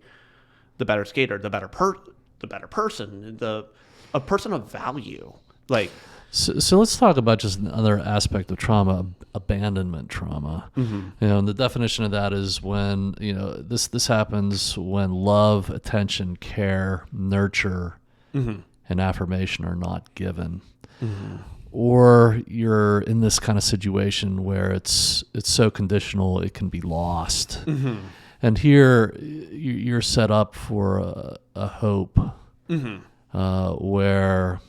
the better skater, the better person, a person of value. Like, so let's talk about just another aspect of trauma, abandonment trauma. And the definition of that is when, this happens when love, attention, care, nurture, and affirmation are not given. Or you're in this kind of situation where it's so conditional it can be lost. And here you're set up for a hope where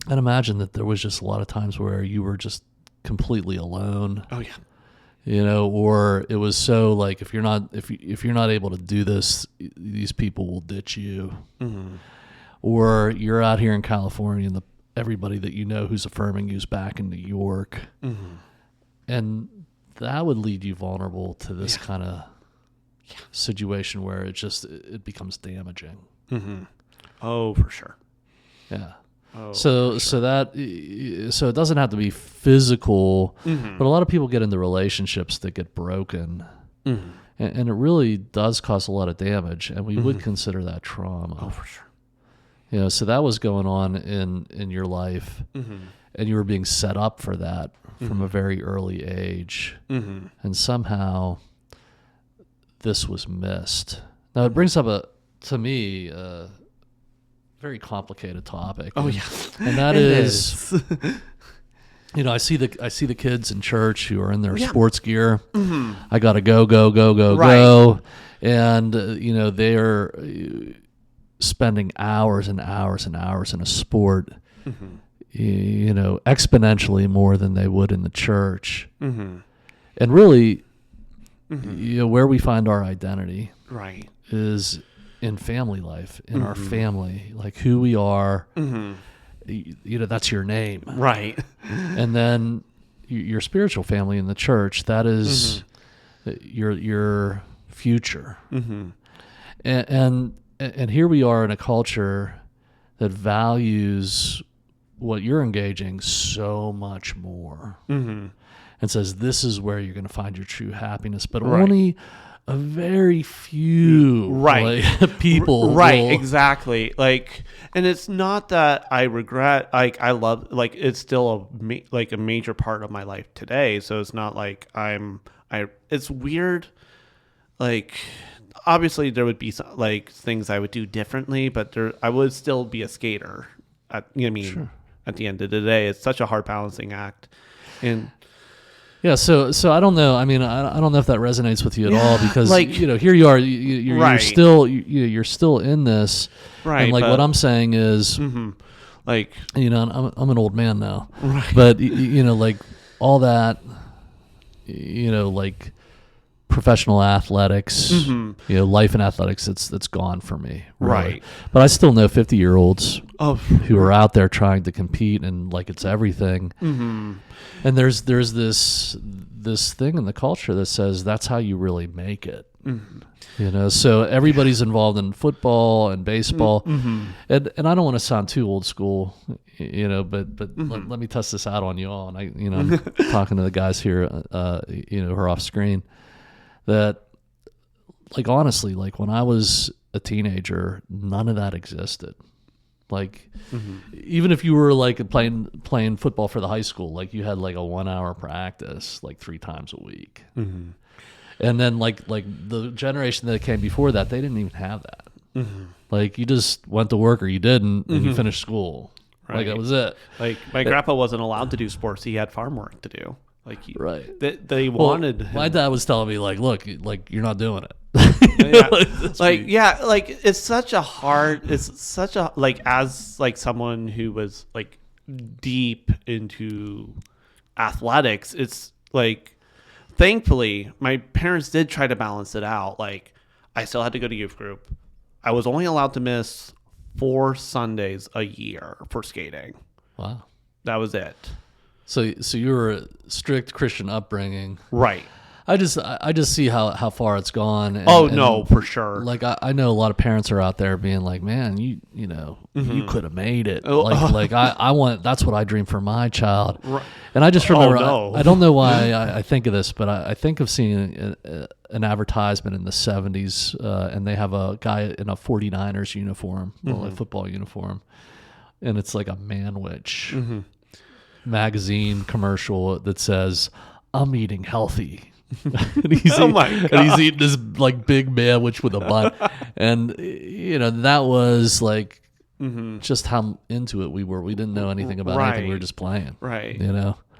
I'd imagine that there was just a lot of times where you were just completely alone. Oh yeah. or it was so like, if you're not able to do this, these people will ditch you. Mm-hmm. Or you're out here in California and everybody that you know who's affirming you is back in New York. Mm-hmm. And that would lead you vulnerable to this kind of situation where it becomes damaging. Mm-hmm. Oh, for sure. Yeah. Oh, so it doesn't have to be physical, mm-hmm. but a lot of people get into relationships that get broken, mm-hmm. and it really does cause a lot of damage, and we mm-hmm. would consider that trauma. Oh, for sure. So that was going on in your life, mm-hmm. and you were being set up for that mm-hmm. from a very early age, mm-hmm. and somehow this was missed. Now it brings up to me a very complicated topic. Oh, yeah. And that is I see the kids in church who are in their sports gear. Mm-hmm. I gotta go, right. And they're spending hours and hours and hours in a sport, mm-hmm. Exponentially more than they would in the church. Mm-hmm. And really, mm-hmm. Where we find our identity, right, is in family life, in mm-hmm. our family, like who we are. Mm-hmm. That's your name, right? And then your spiritual family in the church, that is mm-hmm. your future. Mm-hmm. And here we are in a culture that values what you're engaging so much more, mm-hmm. and says this is where you're going to find your true happiness, but right. only a very few right. people right will. Exactly. And it's not that I regret, I love, it's still a major part of my life today. So it's not like it's weird. Obviously there would be some, things I would do differently, but I would still be a skater Sure. At the end of the day. It's such a hard balancing act. And yeah, so I don't know. I mean, I don't know if that resonates with you at all, because here you are, you're right. you're still in this, right? And what I'm saying is, mm-hmm. I'm an old man now, right? But all that, professional athletics, mm-hmm. Life in athletics, that's gone for me, really. Right? But I still know 50-year-olds who are right. out there trying to compete, and it's everything. Mm-hmm. And there's this thing in the culture that says that's how you really make it. Mm-hmm. So everybody's involved in football and baseball, mm-hmm. and I don't want to sound too old school, but mm-hmm. let me test this out on you all. And I'm talking to the guys here, who are off screen, that honestly, when I was a teenager, none of that existed. Mm-hmm. Even if you were playing football for the high school, you had a 1 hour practice 3 times a week. Mm-hmm. And then the generation that came before that, they didn't even have that. Mm-hmm. You just went to work or you didn't, and mm-hmm. you finished school. Right. That was it. My grandpa wasn't allowed to do sports. He had farm work to do. Right. They wanted him. My dad was telling me look, you're not doing it. It's such a as someone who was deep into athletics, it's thankfully my parents did try to balance it out. I still had to go to youth group. I was only allowed to miss 4 Sundays a year for skating. Wow. That was it. So you were a strict Christian upbringing, right? I just see how far it's gone. No, for sure. I know a lot of parents are out there being like, man, you mm-hmm. you could have made it. I want, that's what I dream for my child. Right. And I just remember, I don't know why I think of this, but I think of seeing an advertisement in the 70s, and they have a guy in a 49ers uniform, mm-hmm. a football uniform, and it's like a Manwich mm-hmm. magazine commercial that says, "I'm eating healthy." And he's eating this big manwich with a bun, and that was mm-hmm. just how into it we were. We didn't know anything about anything. We were just playing, right?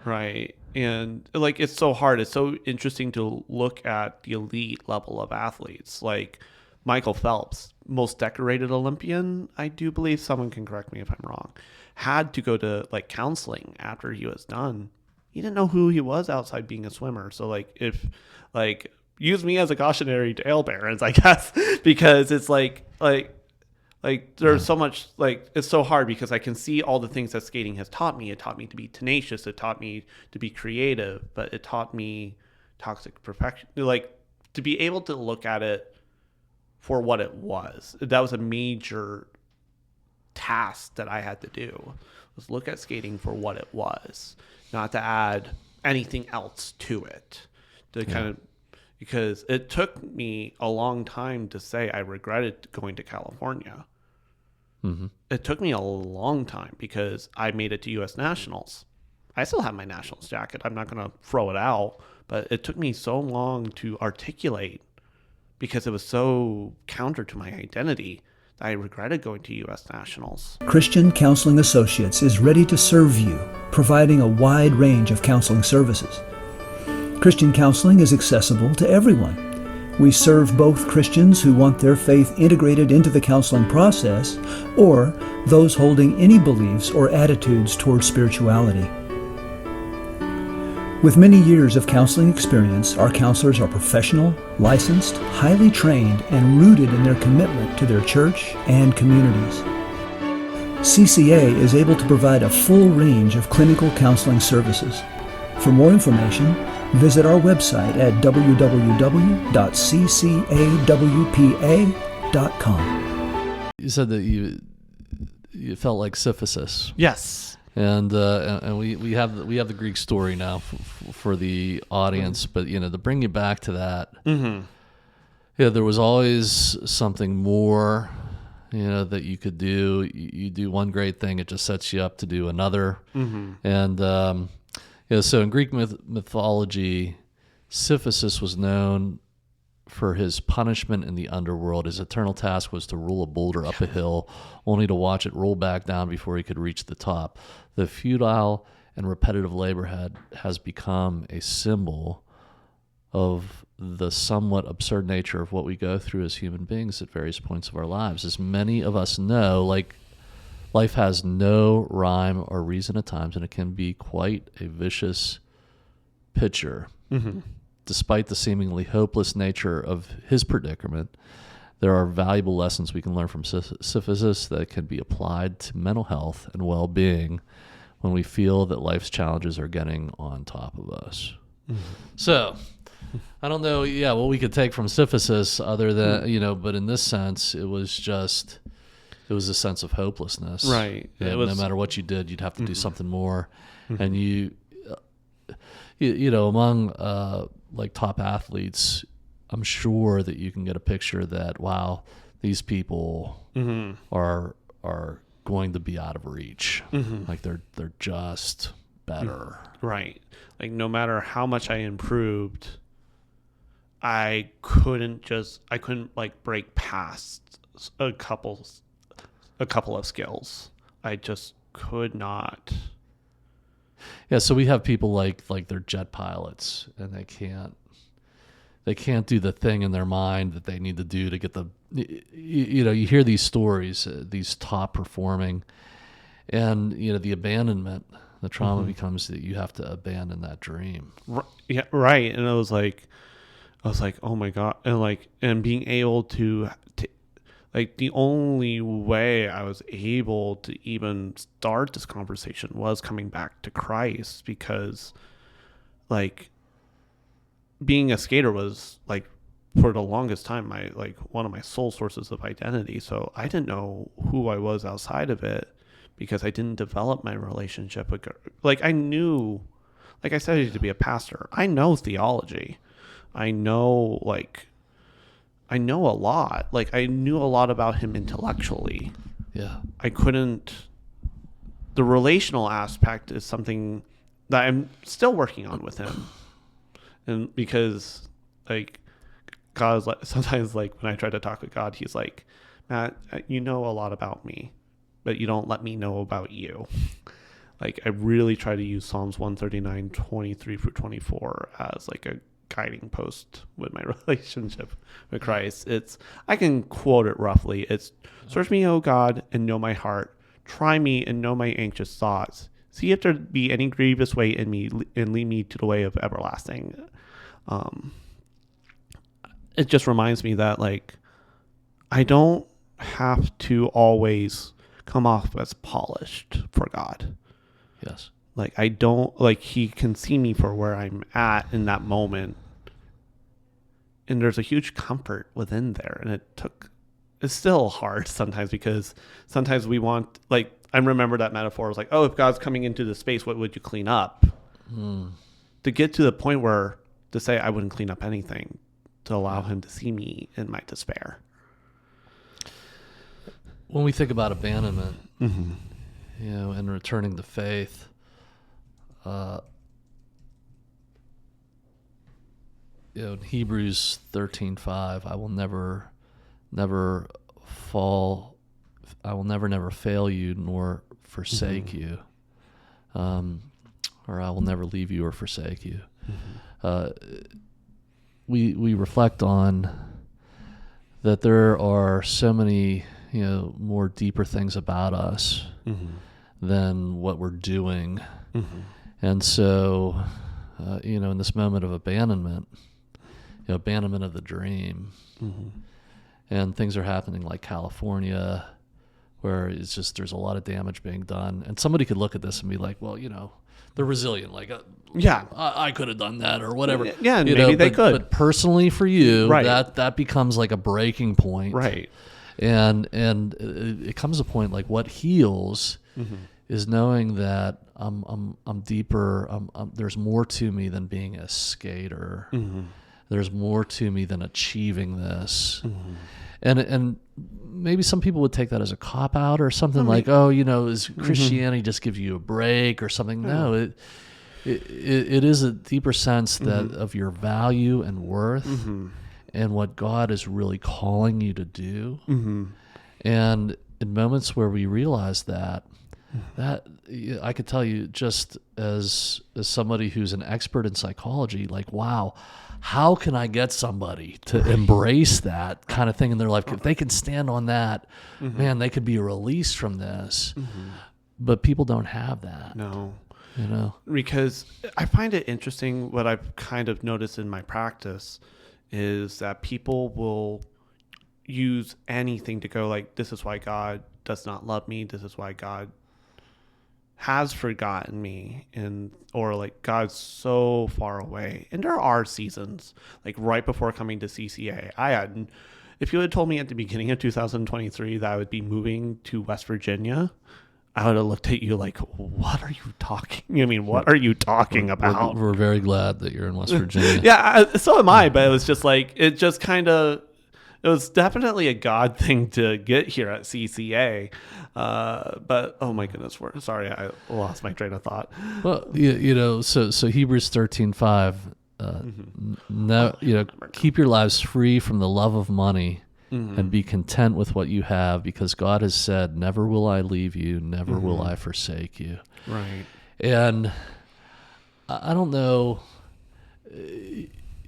Right. And it's so hard. It's so interesting to look at the elite level of athletes, like Michael Phelps, most decorated Olympian, I do believe. Someone can correct me if I'm wrong. Had to go to counseling after he was done. he didn't know who he was outside being a swimmer. So like, if like, use me as a cautionary talebearers, I guess, because it's like there's so much, like, it's so hard because I can see all the things that skating has taught me. It taught me to be tenacious. It taught me to be creative, but it taught me toxic perfection. Like, to be able to look at it for what it was. That was a major task that I had to do, was look at skating for what it was, not to add anything else to it. To kind of, because it took me a long time to say I regretted going to California. Mm-hmm. It took me a long time because I made it to U.S. Nationals. I still have my Nationals jacket. I'm not going to throw it out, but it took me so long to articulate because it was so counter to my identity that I regretted going to U.S. Nationals. Christian Counseling Associates is ready to serve you, providing a wide range of counseling services. Christian counseling is accessible to everyone. We serve both Christians who want their faith integrated into the counseling process, or those holding any beliefs or attitudes toward spirituality. With many years of counseling experience, our counselors are professional, licensed, highly trained, and rooted in their commitment to their church and communities. CCA is able to provide a full range of clinical counseling services. For more information, visit our website at www.ccawpa.com. You said that you felt like Sisyphus. Yes. And we have the Greek story now for the audience, but to bring you back to that, there was always something more, that you could do. You do one great thing, it just sets you up to do another, and so in Greek mythology, Sisyphus was known for his punishment in the underworld. His eternal task was to roll a boulder up a hill, only to watch it roll back down before he could reach the top. The futile and repetitive labor has become a symbol of the somewhat absurd nature of what we go through as human beings at various points of our lives. As many of us know, like, life has no rhyme or reason at times, and it can be quite a vicious picture. Despite the seemingly hopeless nature of his predicament, there are valuable lessons we can learn from Sisyphus that can be applied to mental health and well-being when we feel that life's challenges are getting on top of us. So, I don't know, what we could take from Sisyphus other than, but in this sense, it was a sense of hopelessness. Right. No matter what you did, you'd have to do something more. And you among like top athletes, I'm sure that you can get a picture that, wow, these people are going to be out of reach. Like they're just better. Right. Like, no matter how much I improved, I couldn't like break past a couple of skills. I just could not. Yeah, so we have people like they're jet pilots, and they can't do the thing in their mind that they need to do to get the, you hear these stories, these top performing, and the abandonment, the trauma becomes that you have to abandon that dream. Yeah, right. And I was like, oh my God. And being able to like, the only way I was able to even start this conversation was coming back to Christ, because like, being a skater was like, for the longest time, one of my sole sources of identity. So I didn't know who I was outside of it, because I didn't develop my relationship with God. Like, I knew, like I studied to be a pastor. I know theology. I know a lot. Like, I knew a lot about him intellectually. Yeah. The relational aspect is something that I'm still working on with him. And because, like, God is like, sometimes, like, when I try to talk with God, he's like, Matt, you know a lot about me, but you don't let me know about you. Like, I really try to use Psalms 139, 23 through 24 as like a guiding post with my relationship with Christ. I can quote it roughly. It's, search me, O God, and know my heart. Try me and know my anxious thoughts. see if there be any grievous way in me, and lead me to the way of everlasting. It just reminds me that, like, I don't have to always come off as polished for God. Yes. Like, I don't, like, he can see me for where I'm at in that moment. And there's a huge comfort within there. And it's still hard sometimes, because sometimes we want, like, I remember that metaphor was like, oh, if God's coming into the space, what would you clean up? To get to the point where to say I wouldn't clean up anything, to allow him to see me in my despair. When we think about abandonment, and returning to faith, in Hebrews 13:5, I will never fall. I will never fail you nor forsake you, or I will never leave you or forsake you. We reflect on that there are so many, more deeper things about us than what we're doing. And so, in this moment of abandonment, abandonment of the dream, and things are happening like California, where it's just, there's a lot of damage being done. And somebody could look at this and be like, well, they're resilient. Like, I could have done that or whatever. Yeah, maybe they could. But personally for you, right. that becomes like a breaking point. Right. And it comes a point, like, what heals is knowing that I'm deeper. There's more to me than being a skater. There's more to me than achieving this. And maybe some people would take that as a cop out or something, like, oh, is Christianity just gives you a break or something? No, it is a deeper sense that of your value and worth and what God is really calling you to do. And in moments where we realize that I could tell you, just as somebody who's an expert in psychology, like, wow, how can I get somebody to embrace that kind of thing in their life? If they can stand on that, man, they could be released from this. But people don't have that. No. Because I find it interesting, what I've kind of noticed in my practice is that people will use anything to go, like, this is why God does not love me. This is why God has forgotten me, or like, God's so far away. And there are seasons, like right before coming to CCA, if you had told me at the beginning of 2023 that I would be moving to West Virginia, I would have looked at you like, what are you talking? What are you talking about? We're very glad that you're in West Virginia. Yeah, so am I. But it was just like, it was definitely a God thing to get here at CCA. But oh my goodness, sorry, I lost my train of thought. Well, so Hebrews 13:5, keep your lives free from the love of money and be content with what you have, because God has said, never will I leave you, never will I forsake you. Right. And I don't know,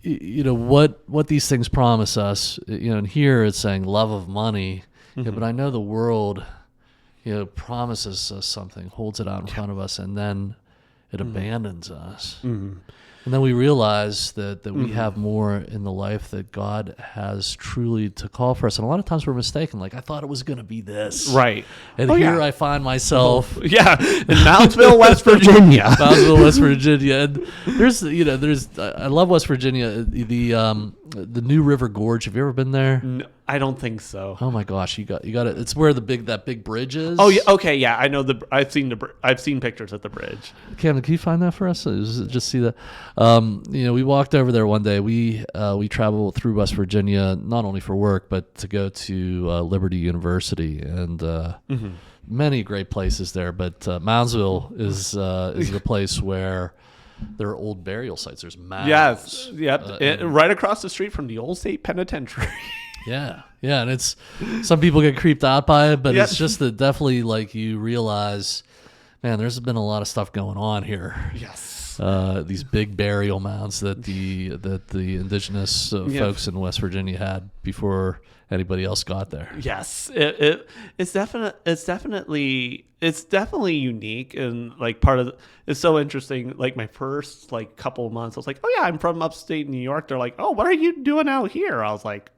what these things promise us, and here it's saying love of money, but I know the world, promises us something, holds it out in front of us, and then it abandons us. And then we realize that we have more in the life that God has truly to call for us. And a lot of times we're mistaken. Like, I thought it was going to be this. Right. And here I find myself. In Moundsville, West Virginia. Moundsville, West Virginia. And I love West Virginia. The New River Gorge. Have you ever been there? No, I don't think so. Oh my gosh, you got it. It's where that big bridge is. Oh yeah, okay, yeah. I know I've seen pictures at the bridge. Cameron, can you find that for us? Just see that. We walked over there one day. We traveled through West Virginia not only for work but to go to Liberty University, and many great places there. But Moundsville is the place where there are old burial sites. There's mounds. Yes, yep. Right across the street from the old state penitentiary. Yeah, and it's, some people get creeped out by it, but it's just that definitely, like, you realize, man, there's been a lot of stuff going on here. Yes. these big burial mounds that the indigenous folks in West Virginia had before anybody else got there. Yes, it's definitely unique, and like it's so interesting. Like my first like couple of months, I was like, oh yeah, I'm from upstate New York. They're like, oh, what are you doing out here? I was like,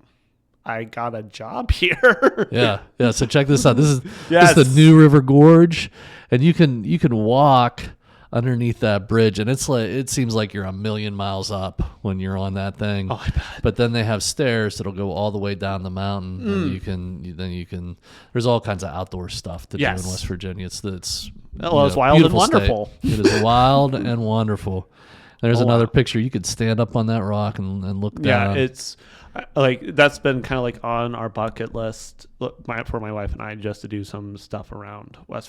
I got a job here. Yeah. So check this out. This is the New River Gorge, and you can walk underneath that bridge, and it seems like you're a million miles up when you're on that thing. Oh, I bet. But then they have stairs that'll go all the way down the mountain, and you can. There's all kinds of outdoor stuff to do in West Virginia. It's wild and wonderful. It is wild and wonderful. There's another picture. You could stand up on that rock and look down. Yeah, it's like that's been kind of like on our bucket list for my wife and I, just to do some stuff around West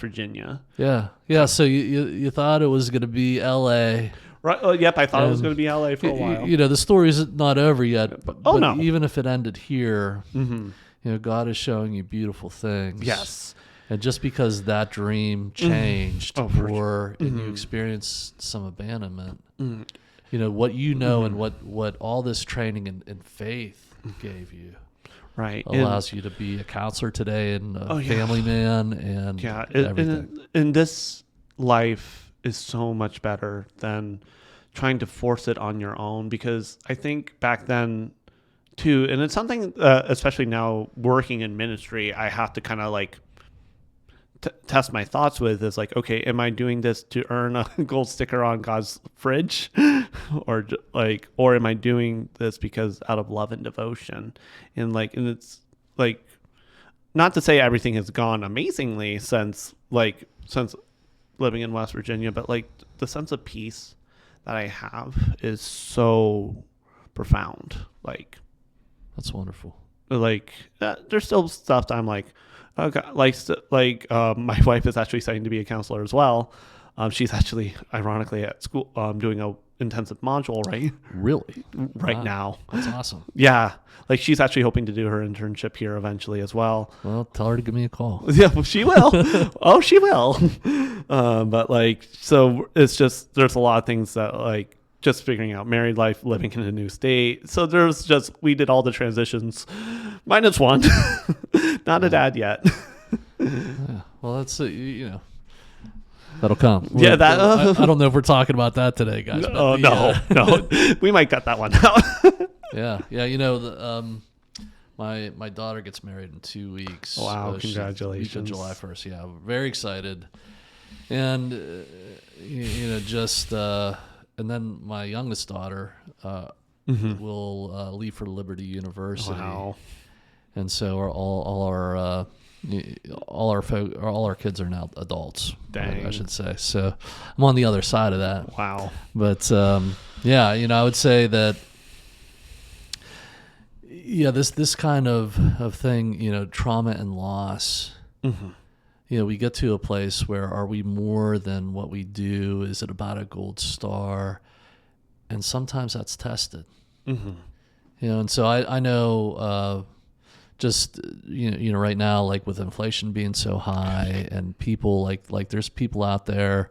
Virginia. Yeah. So you thought it was going to be L.A. Right. Yep. I thought it was going to be L.A. for a while. The story's not over yet. But no. Even if it ended here, God is showing you beautiful things. Yes. And just because that dream changed, and you experienced some abandonment, what and what all this training and faith gave you. Right. Allows you to be a counselor today and a family man and everything. And this life is so much better than trying to force it on your own, because I think back then too, and it's something, especially now working in ministry, I have to kind of like test my thoughts with, is like, okay, am I doing this to earn a gold sticker on God's fridge, or am I doing this because out of love and devotion? And it's like, not to say everything has gone amazingly since living in West Virginia, but like the sense of peace that I have is so profound. Like, that's wonderful. Like there's still stuff that I'm like, okay, my wife is actually studying to be a counselor as well. She's actually, ironically, at school doing a intensive module right now. That's awesome. Yeah, like she's actually hoping to do her internship here eventually as well. Well, tell her to give me a call. Yeah, well, she will. Oh, she will. But like, so it's just, there's a lot of things that like just figuring out married life, living in a new state. So we did all the transitions, minus one. Not a dad yet. Yeah, well, that's that'll come. Yeah, I don't know if we're talking about that today, guys. No. We might cut that one out. Yeah. My daughter gets married in 2 weeks. Wow, congratulations. July 1st. Yeah, very excited. And and then my youngest daughter will leave for Liberty University. Wow. And so all our kids are now adults. Dang. I should say. So I'm on the other side of that. Wow. But I would say that this kind of thing, trauma and loss. Mm-hmm. We get to a place where, are we more than what we do? Is it about a gold star? And sometimes that's tested. Mm-hmm. And so I know. Just right now, like with inflation being so high, and people like there's people out there.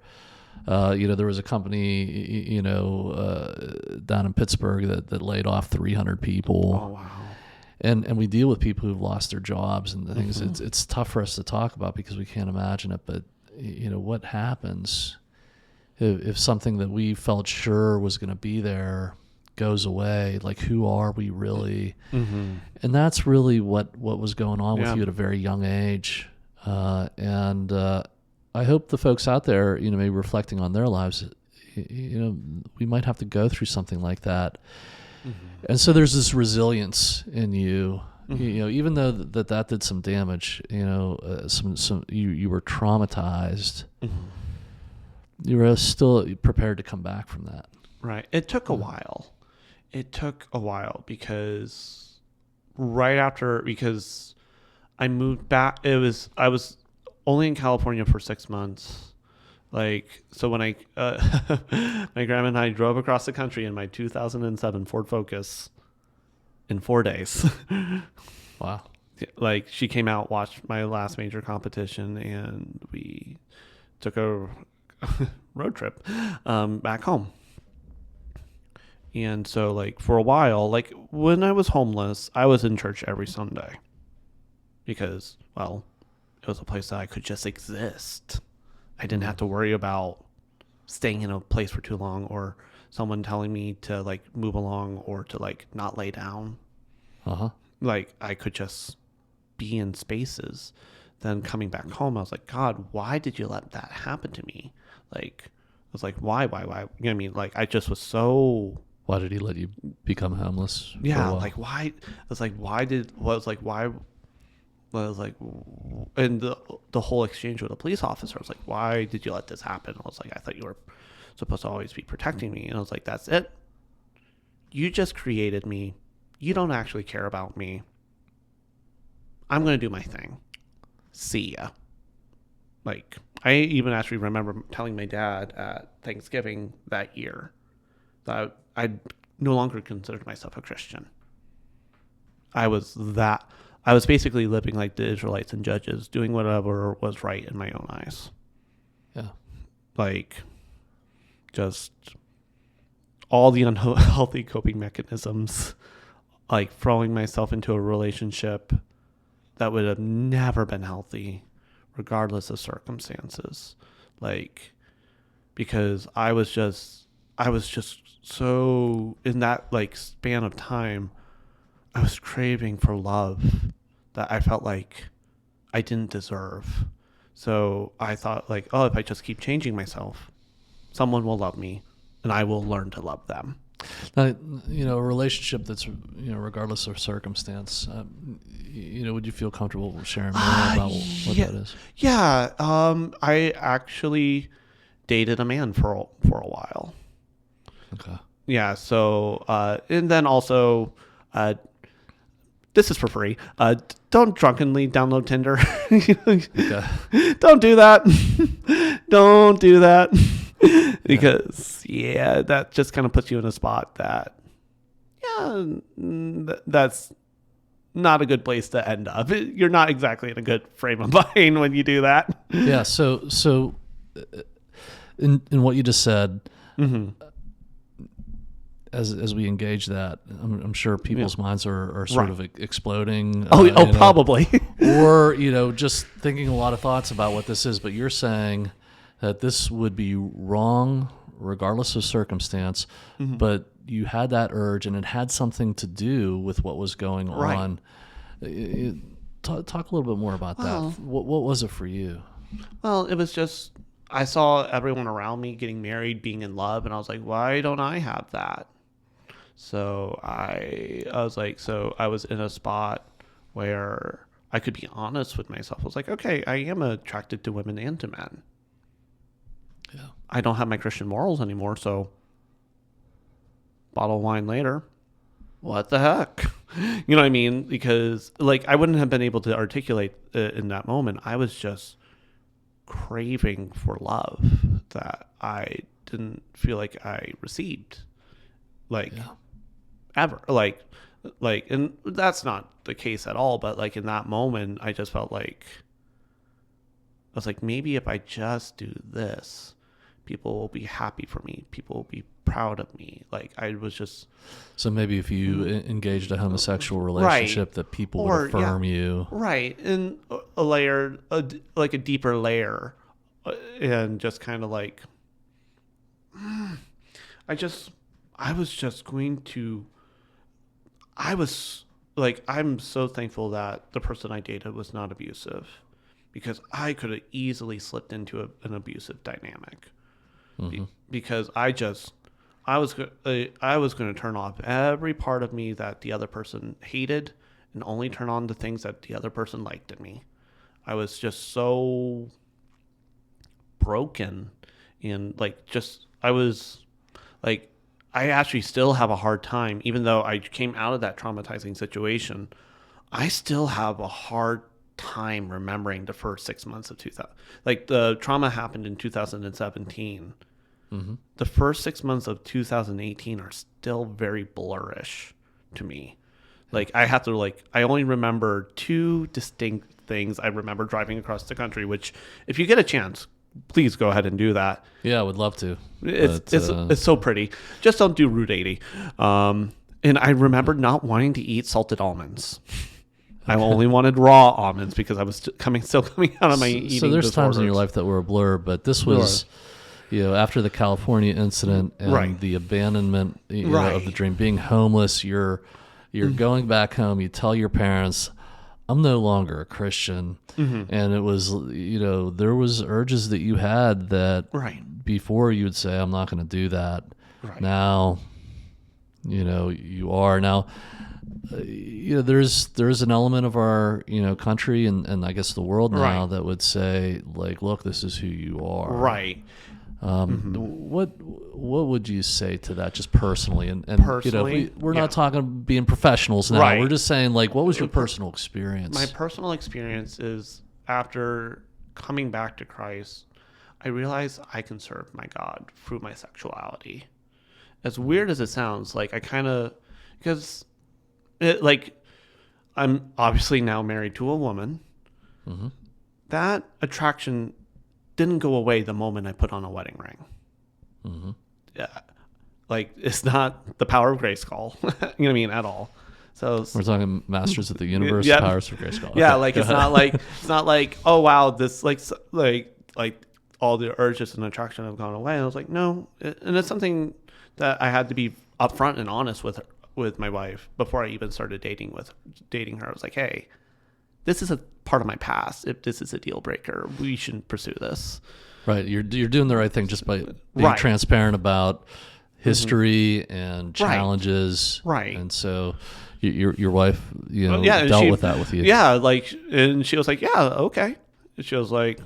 There was a company down in Pittsburgh that laid off 300 people. Oh wow! And we deal with people who've lost their jobs and things. Mm-hmm. It's tough for us to talk about because we can't imagine it. But what happens if something that we felt sure was going to be there goes away? Like, who are we really? Mm-hmm. And that's really what was going on with you at a very young age. And I hope the folks out there, maybe reflecting on their lives, we might have to go through something like that. Mm-hmm. And so there's this resilience in you, mm-hmm. Even though that did some damage, some you were traumatized, mm-hmm. you were still prepared to come back from that. Right. It took a while. Because because I moved back. I was only in California for 6 months. So when my grandma and I drove across the country in my 2007 Ford Focus in 4 days. Wow. She came out, watched my last major competition, and we took a road trip back home. And so, like, for a while, like, when I was homeless, I was in church every Sunday because, well, it was a place that I could just exist. I didn't have to worry about staying in a place for too long or someone telling me to, like, move along or to, like, not lay down. Like, I could just be in spaces. Then coming back home, I was like, God, why did you let that happen to me? Like, I was like, why? You know what I mean? Like, I just was so... Why did he let you become homeless? Yeah, like, why? And the whole exchange with the police officer, I was like, why did you let this happen? I was like, I thought you were supposed to always be protecting me. And I was like, that's it. You just created me. You don't actually care about me. I'm going to do my thing. See ya. Like, I even actually remember telling my dad at Thanksgiving that year that I no longer considered myself a Christian. I was basically living like the Israelites and Judges, doing whatever was right in my own eyes. Yeah. Like, just all the unhealthy coping mechanisms, like throwing myself into a relationship that would have never been healthy, regardless of circumstances. Like, because I was just so, in that, like, span of time, I was craving for love that I felt like I didn't deserve. So I thought, like, oh, if I just keep changing myself, someone will love me and I will learn to love them. Now, you know, a relationship that's, you know, regardless of circumstance, you know, would you feel comfortable sharing more about what that is? Yeah. I actually dated a man for a while. Okay. Yeah. So, and then also, this is for free. Don't drunkenly download Tinder. Okay. Don't do that. Don't do that. Because, yeah, that just kind of puts you in a spot that, that's not a good place to end up. You're not exactly in a good frame of mind when you do that. Yeah. So in what you just said, as we engage that, I'm sure people's minds are sort of exploding. Probably. Or, you know, just thinking a lot of thoughts about what this is. But you're saying that this would be wrong regardless of circumstance, but you had that urge and it had something to do with what was going on. Talk a little bit more about that. What was it for you? Well, it was just, I saw everyone around me getting married, being in love, and I was like, why don't I have that? So I was like, so I was in a spot where I could be honest with myself. I was like, okay, I am attracted to women and to men. Yeah. I don't have my Christian morals anymore, so bottle of wine later. What the heck? You know what I mean? Because, like, I wouldn't have been able to articulate in that moment. I was just craving for love that I didn't feel like I received. Like, ever. Like, and that's not the case at all, but, like, in that moment, I just felt like, I was like, maybe if I just do this, people will be happy for me. People will be proud of me. Like, I was just... So maybe if you engaged a homosexual relationship, that people would affirm you. Right. And a layer, like a deeper layer. And just kind of like... I'm so thankful that the person I dated was not abusive. Because I could have easily slipped into an abusive dynamic. Because I was going to turn off every part of me that the other person hated and only turn on the things that the other person liked in me. I was just so broken and I actually still have a hard time, even though I came out of that traumatizing situation, I still have a hard time remembering the first 6 months of 2000. Like, the trauma happened in 2017. The first 6 months of 2018 are still very blurrish to me. Like, I only remember two distinct things. I remember driving across the country, which, if you get a chance, please go ahead and do that. Yeah, I would love to. It's so pretty. Just don't do Route 80. And I remember not wanting to eat salted almonds. I only wanted raw almonds because I was still coming out of my eating disorders. So there's times in your life that were a blur, but this was, after the California incident and the abandonment of the dream, being homeless, you're going back home, you tell your parents, I'm no longer a Christian. And it was, there was urges that you had that before you would say, I'm not going to do that. Right. Now, you are. Now, there's an element of our, country and I guess the world now that would say, like, look, this is who you are. Right. What would you say to that, just personally? And personally, we're not talking being professionals now. We're just saying, like, what was your personal experience? My personal experience is after coming back to Christ, I realized I can serve my God through my sexuality. As weird as it sounds, like because I'm obviously now married to a woman. That attraction didn't go away the moment I put on a wedding ring. Yeah, like it's not the power of Grayskull, you know what I mean, at all. So we're talking Masters of the Universe, Powers of Grayskull. Yeah, like it's not like oh wow, this like all the urges and attraction have gone away. And I was like, no, and it's something that I had to be upfront and honest with my wife before I even started dating her. I was like, hey, this is a part of my past. If this is a deal breaker, we shouldn't pursue this. Right. You're doing the right thing just by being transparent about history and challenges. Right. And so your wife, dealt with that with you. Yeah. And she was like, yeah, okay. And she was like,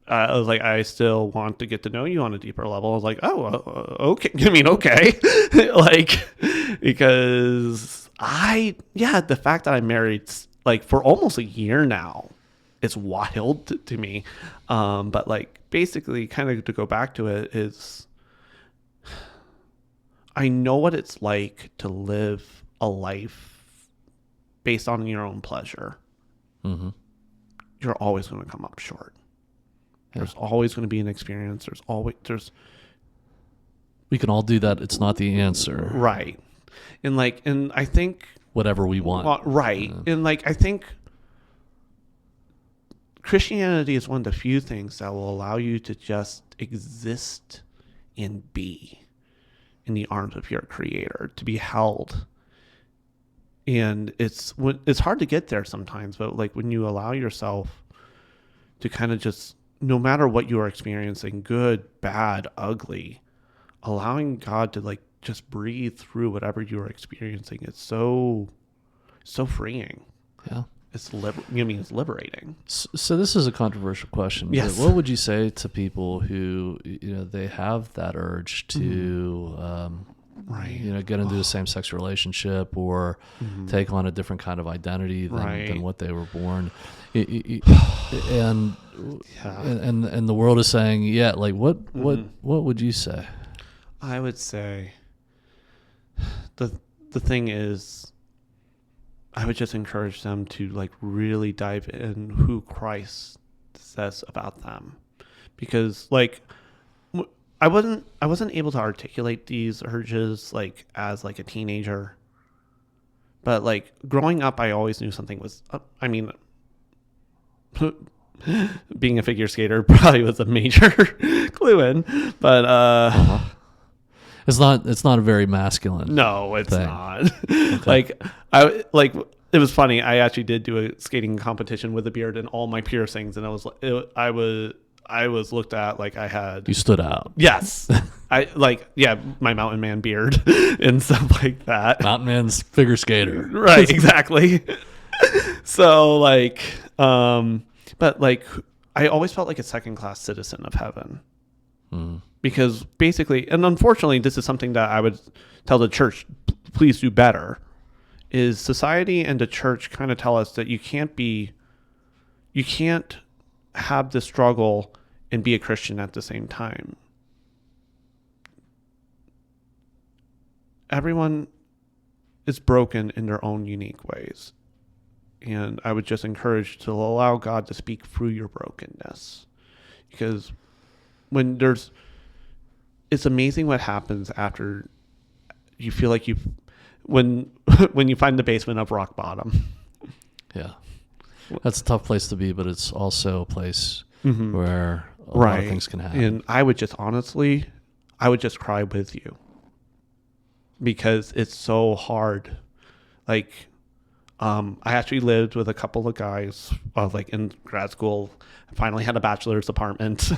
I was like, I still want to get to know you on a deeper level. I was like, oh, okay. I mean, okay. Because the fact that I'm married for almost a year now, it's wild to me. But basically kind of to go back to it is I know what it's like to live a life based on your own pleasure. You're always going to come up short. There's always going to be an experience. We can all do that. It's not the answer. Right. And I think whatever we want. Right. And I think Christianity is one of the few things that will allow you to just exist and be in the arms of your creator, to be held. And it's hard to get there sometimes, but when you allow yourself to kind of just, no matter what you are experiencing, good, bad, ugly, allowing God to just breathe through whatever you are experiencing, it's so freeing. Yeah. It's liberating. So this is a controversial question. Yes. But what would you say to people who, they have that urge to, get into a same-sex relationship or take on a different kind of identity than what they were born? And the world is saying, what would you say? I would say the thing is, I would just encourage them to really dive in who Christ says about them, because I wasn't able to articulate these urges as a teenager, but growing up, I always knew something was up. I mean, being a figure skater probably was a major clue in, but it's not a very masculine. No, it's thing. Not. Okay. It was funny. I actually did do a skating competition with a beard and all my piercings, and I was looked at like I had. You stood out. Yes, my mountain man beard and stuff like that. Mountain man's figure skater. Right, exactly. So but I always felt like a second-class citizen of heaven. Because basically, and unfortunately, this is something that I would tell the church, please do better, is society and the church kind of tell us that you can't have the struggle and be a Christian at the same time. Everyone is broken in their own unique ways. And I would just encourage to allow God to speak through your brokenness. because it's amazing what happens after you feel like when you find the basement of rock bottom. Yeah. That's a tough place to be, but it's also a place where a lot of things can happen. And I would just cry with you because it's so hard. Like, I actually lived with a couple of guys, like in grad school. I finally had a bachelor's apartment.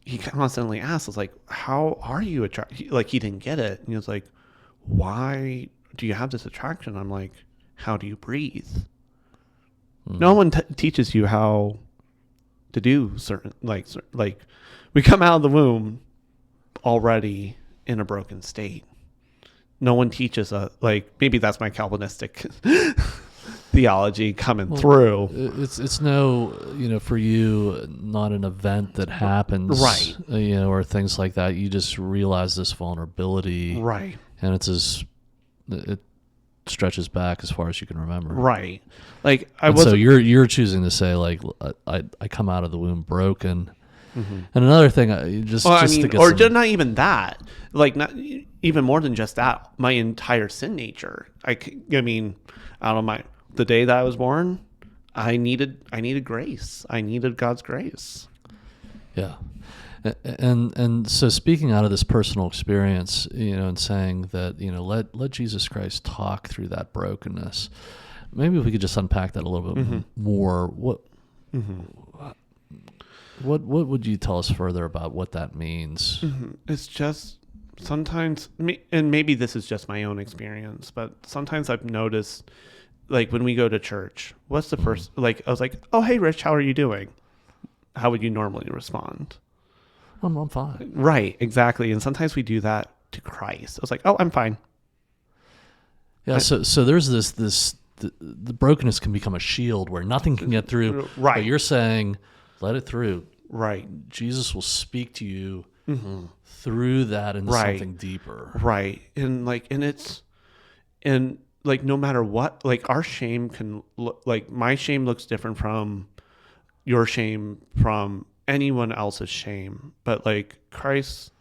He constantly asked us, like, how are you attracted? Like, he didn't get it. And he was like, why do you have this attraction? I'm like, how do you breathe? No one teaches you how to do certain, like we come out of the womb already in a broken state. No one teaches us, like, maybe that's my Calvinistic theology coming through. It's no, for you, not an event that happens, right? Or things like that. You just realize this vulnerability, right? And it stretches back as far as you can remember, right? Like so you're choosing to say, like, I come out of the womb broken. And another thing, not even that, like, not even more than just that, my entire sin nature. I mean, out of the day that I was born, I needed grace. I needed God's grace. Yeah. And so speaking out of this personal experience, and saying that, let Jesus Christ talk through that brokenness. Maybe if we could just unpack that a little bit more. What would you tell us further about what that means? It's just sometimes, and maybe this is just my own experience, but sometimes I've noticed, like, when we go to church, what's the first, like, I was like, oh, hey, Rich, how are you doing? How would you normally respond? I'm fine. Right, exactly. And sometimes we do that to Christ. I was like, oh, I'm fine. Yeah, so there's the brokenness can become a shield where nothing can get through. Right. But you're saying, let it through. Right. Jesus will speak to you through that into something deeper. Right. And no matter what, like, our shame can look, like, my shame looks different from your shame, from anyone else's shame. But, like, Christ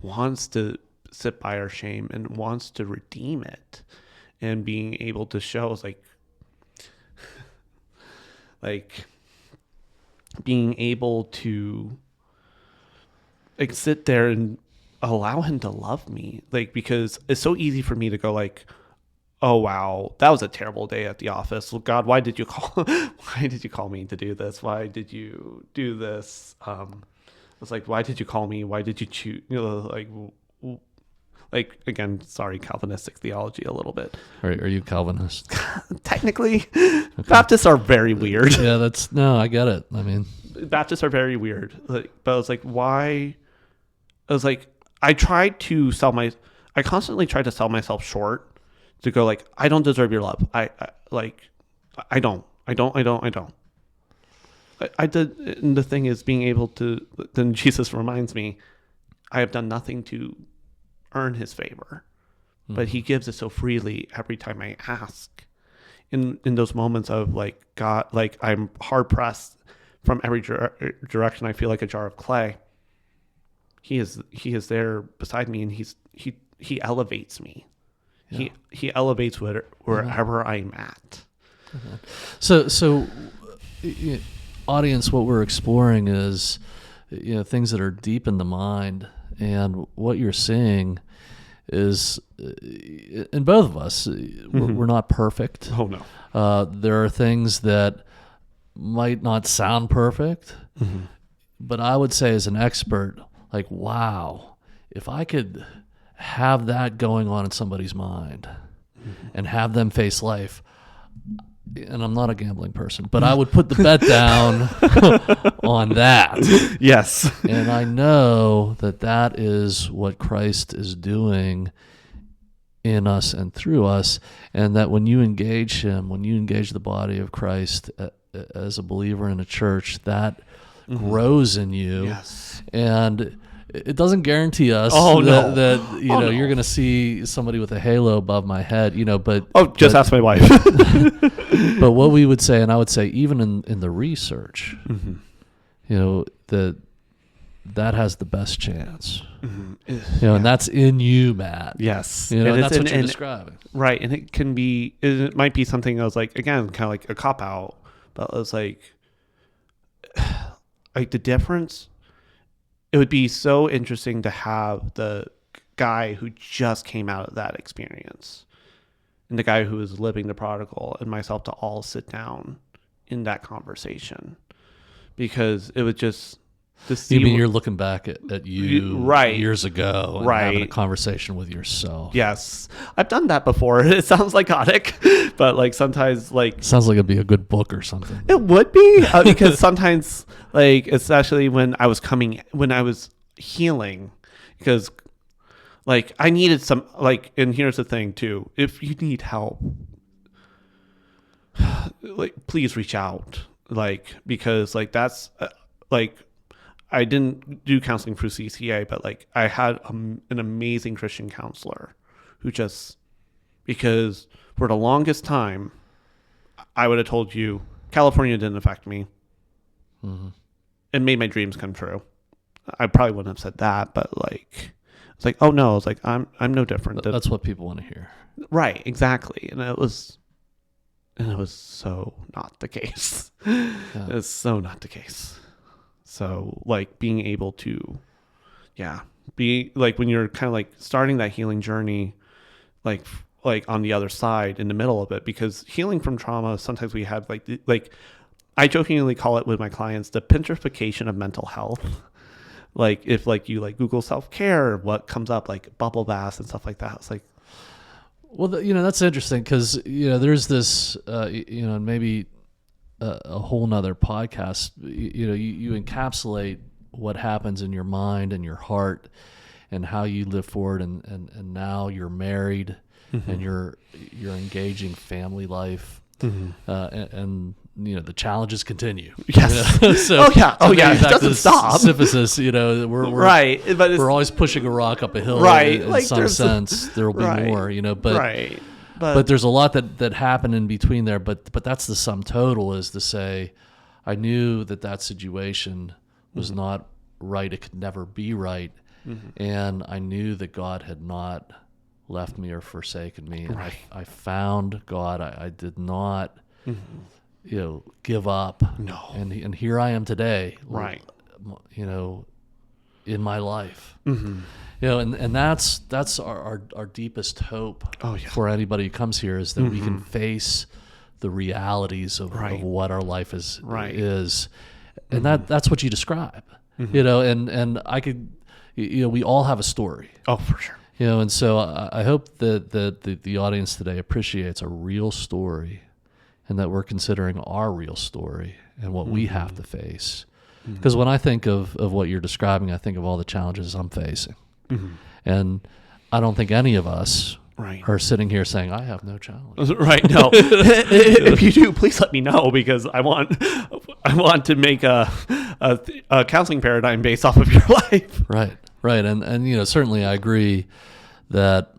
wants to sit by our shame and wants to redeem it, and being able to show us, like being able to, like, sit there and allow him to love me, like, because it's so easy for me to go, like, oh wow, that was a terrible day at the office. Well, God, why did you call me to do this? Why did you do this? It's like, why did you call me? Why did you choose? Like, again, sorry, Calvinistic theology a little bit. Are you Calvinist? Technically, okay. Baptists are very weird. Yeah, I get it. I mean, Baptists are very weird. Like, but I was like, why? I was like, I constantly tried to sell myself short to go, like, I don't deserve your love. I don't. I did. And the thing is, being able to, then Jesus reminds me, I have done nothing to earn his favor, but he gives it so freely every time I ask. In those moments of, like, God, like, I'm hard pressed from every direction, I feel like a jar of clay. He is there beside me, and he elevates me. Yeah. He elevates wherever I'm at. So audience, what we're exploring is, things that are deep in the mind. And what you're seeing is, in both of us, we're not perfect. Oh, no. There are things that might not sound perfect, but I would say, as an expert, like, wow, if I could have that going on in somebody's mind and have them face life, and I'm not a gambling person, but I would put the bet down on that. Yes. And I know that is what Christ is doing in us and through us, and that when you engage him, when you engage the body of Christ as a believer in a church, that grows in you. Yes. And it doesn't guarantee us that you're going to see somebody with a halo above my head, but... Just ask my wife. But what we would say, and I would say even in the research, that has the best chance. Mm-hmm. And that's in you, Matt. Yes. And that's what you're describing. Right. And it might be something I was like, again, kind of like a cop out, but I was like the difference, it would be so interesting to have the guy who just came out of that experience and the guy who is living the prodigal and myself to all sit down in that conversation, because it would just to see. You mean you're looking back at you right years ago and right having a conversation with yourself. Yes, I've done that before. It sounds psychotic, but like sometimes like sounds like it'd be a good book or something. It would be because sometimes like especially when I was healing, because like I needed some like, and here's the thing too, if you need help, like please reach out, like because like that's like I didn't do counseling through CCA, but like I had an amazing Christian counselor who just, because for the longest time I would have told you California didn't affect me. Mm-hmm. It made my dreams come true. I probably wouldn't have said that, but like it's like, oh no, it's like I'm no different. That's what people want to hear. Right, exactly. And it was so not the case. Yeah. It was so not the case. So like being able to, be like when you're kind of like starting that healing journey, like on the other side in the middle of it, because healing from trauma, sometimes we have like I jokingly call it with my clients, the Pinterification of mental health. Like if like you like Google self-care, what comes up, like bubble baths and stuff like that. It's like, well, that's interesting because, there's this, maybe a whole nother podcast, you encapsulate what happens in your mind and your heart and how you live forward. And now you're married mm-hmm. and you're engaging family life and the challenges continue. Yes. So, it doesn't stop. Sisyphus, we're right, but we're always pushing a rock up a hill. Right, in some sense, there will be more. But right. But there's a lot that happened in between there. But that's the sum total, is to say, I knew that situation was mm-hmm. not right. It could never be right, mm-hmm. and I knew that God had not left me or forsaken me. Right. I found God. I did not. Mm-hmm. Give up. No. And here I am today. Right. In my life. Mm-hmm. And that's our deepest hope for anybody who comes here, is that mm-hmm. we can face the realities of what our life is. And mm-hmm. that's what you describe. Mm-hmm. And I could, we all have a story. Oh, for sure. And so I hope that the audience today appreciates a real story, and that we're considering our real story and what mm-hmm. we have to face. Because mm-hmm. when I think of what you're describing, I think of all the challenges I'm facing. Mm-hmm. And I don't think any of us are sitting here saying, I have no challenge. Right, no. If you do, please let me know, because I want to make a counseling paradigm based off of your life. Right. And certainly I agree that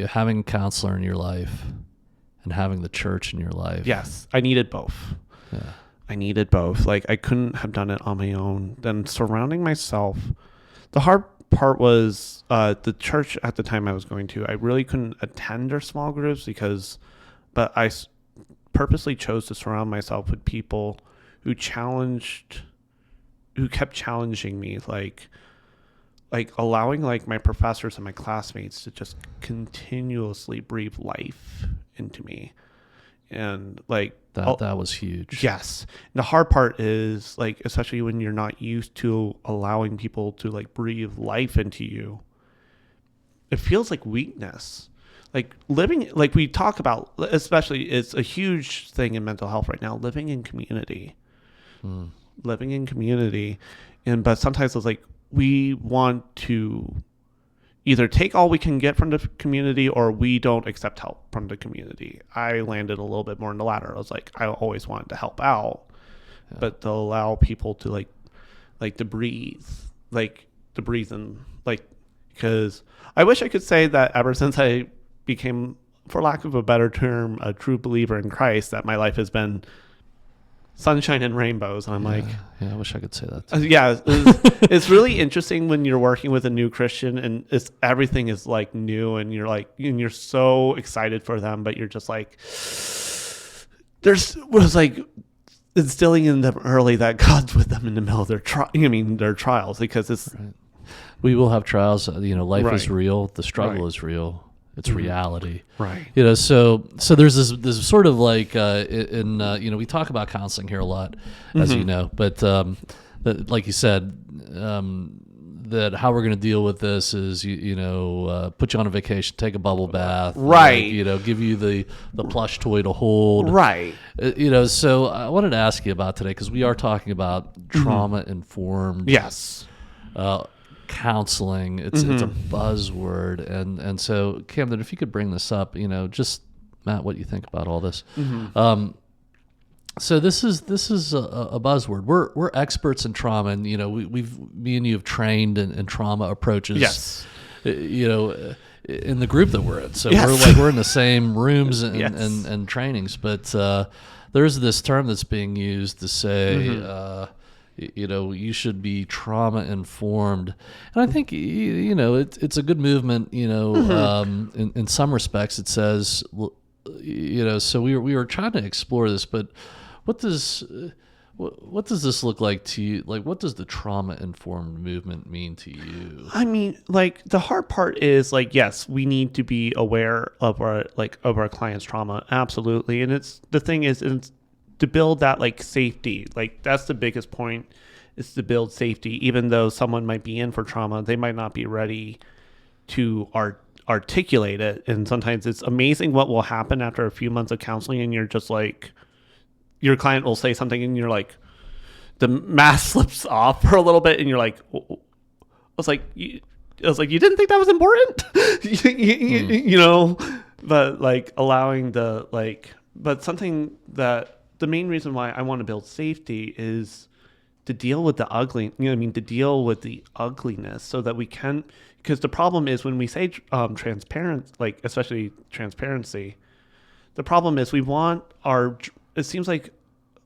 having a counselor in your life and having the church in your life. Yes, I needed both. Yeah. I needed both. Like I couldn't have done it on my own. Then surrounding myself. The hard part was the church at the time I was going to. I really couldn't attend their small groups but I purposely chose to surround myself with people who kept challenging me, like allowing like my professors and my classmates to just continuously breathe life into me. And like that was huge. Yes. And the hard part is like, especially when you're not used to allowing people to like breathe life into you, it feels like weakness. Like living, like we talk about, especially it's a huge thing in mental health right now, living in community. Living in community. But sometimes it's like we want to either take all we can get from the community, or we don't accept help from the community. I landed a little bit more in the latter. I was like, I always wanted to help out, but to allow people to like to breathe in, like, because I wish I could say that ever since I became, for lack of a better term, a true believer in Christ, that my life has been sunshine and rainbows. And I'm like, I wish I could say that too. It's really interesting when you're working with a new Christian and everything is like new, and you're so excited for them, but you're just like, was like instilling in them early that God's with them in the middle of their trials, because it's right. We will have trials. Life Right. is real. The struggle Right. is real. It's reality. right. So there's this sort of like we talk about counseling here a lot, as you know, but like you said, that how we're going to deal with this is put you on a vacation, take a bubble bath, Right. give you the plush toy to hold, Right. So I wanted to ask you about today, because we are talking about trauma informed Yes. counseling. It's a buzzword, and so Camden, if you could bring this up, just Matt, what you think about all this. So this is a buzzword. We're experts in trauma, and me and you have trained in trauma approaches. Yes. In the group that we're in. So Yes. we're in the same rooms and Yes. and trainings, but there's this term that's being used to say you should be trauma informed, and I think it's a good movement. In some respects, it says So we were trying to explore this, but what does this look like to you? Like, what does the trauma informed movement mean to you? I mean, like, the hard part is, like, yes, we need to be aware of our client's trauma, absolutely. And it's to build that, like, safety. Like, that's the biggest point, is to build safety. Even though someone might be in for trauma, they might not be ready to articulate it. And sometimes it's amazing what will happen after a few months of counseling, and you're just like, your client will say something and you're like, the mask slips off for a little bit, and you're like, I was like, you didn't think that was important? But like allowing but something that the main reason why I want to build safety is to deal with the to deal with the ugliness, so that we can, because the problem is when we say transparent, like especially transparency, the problem is it seems like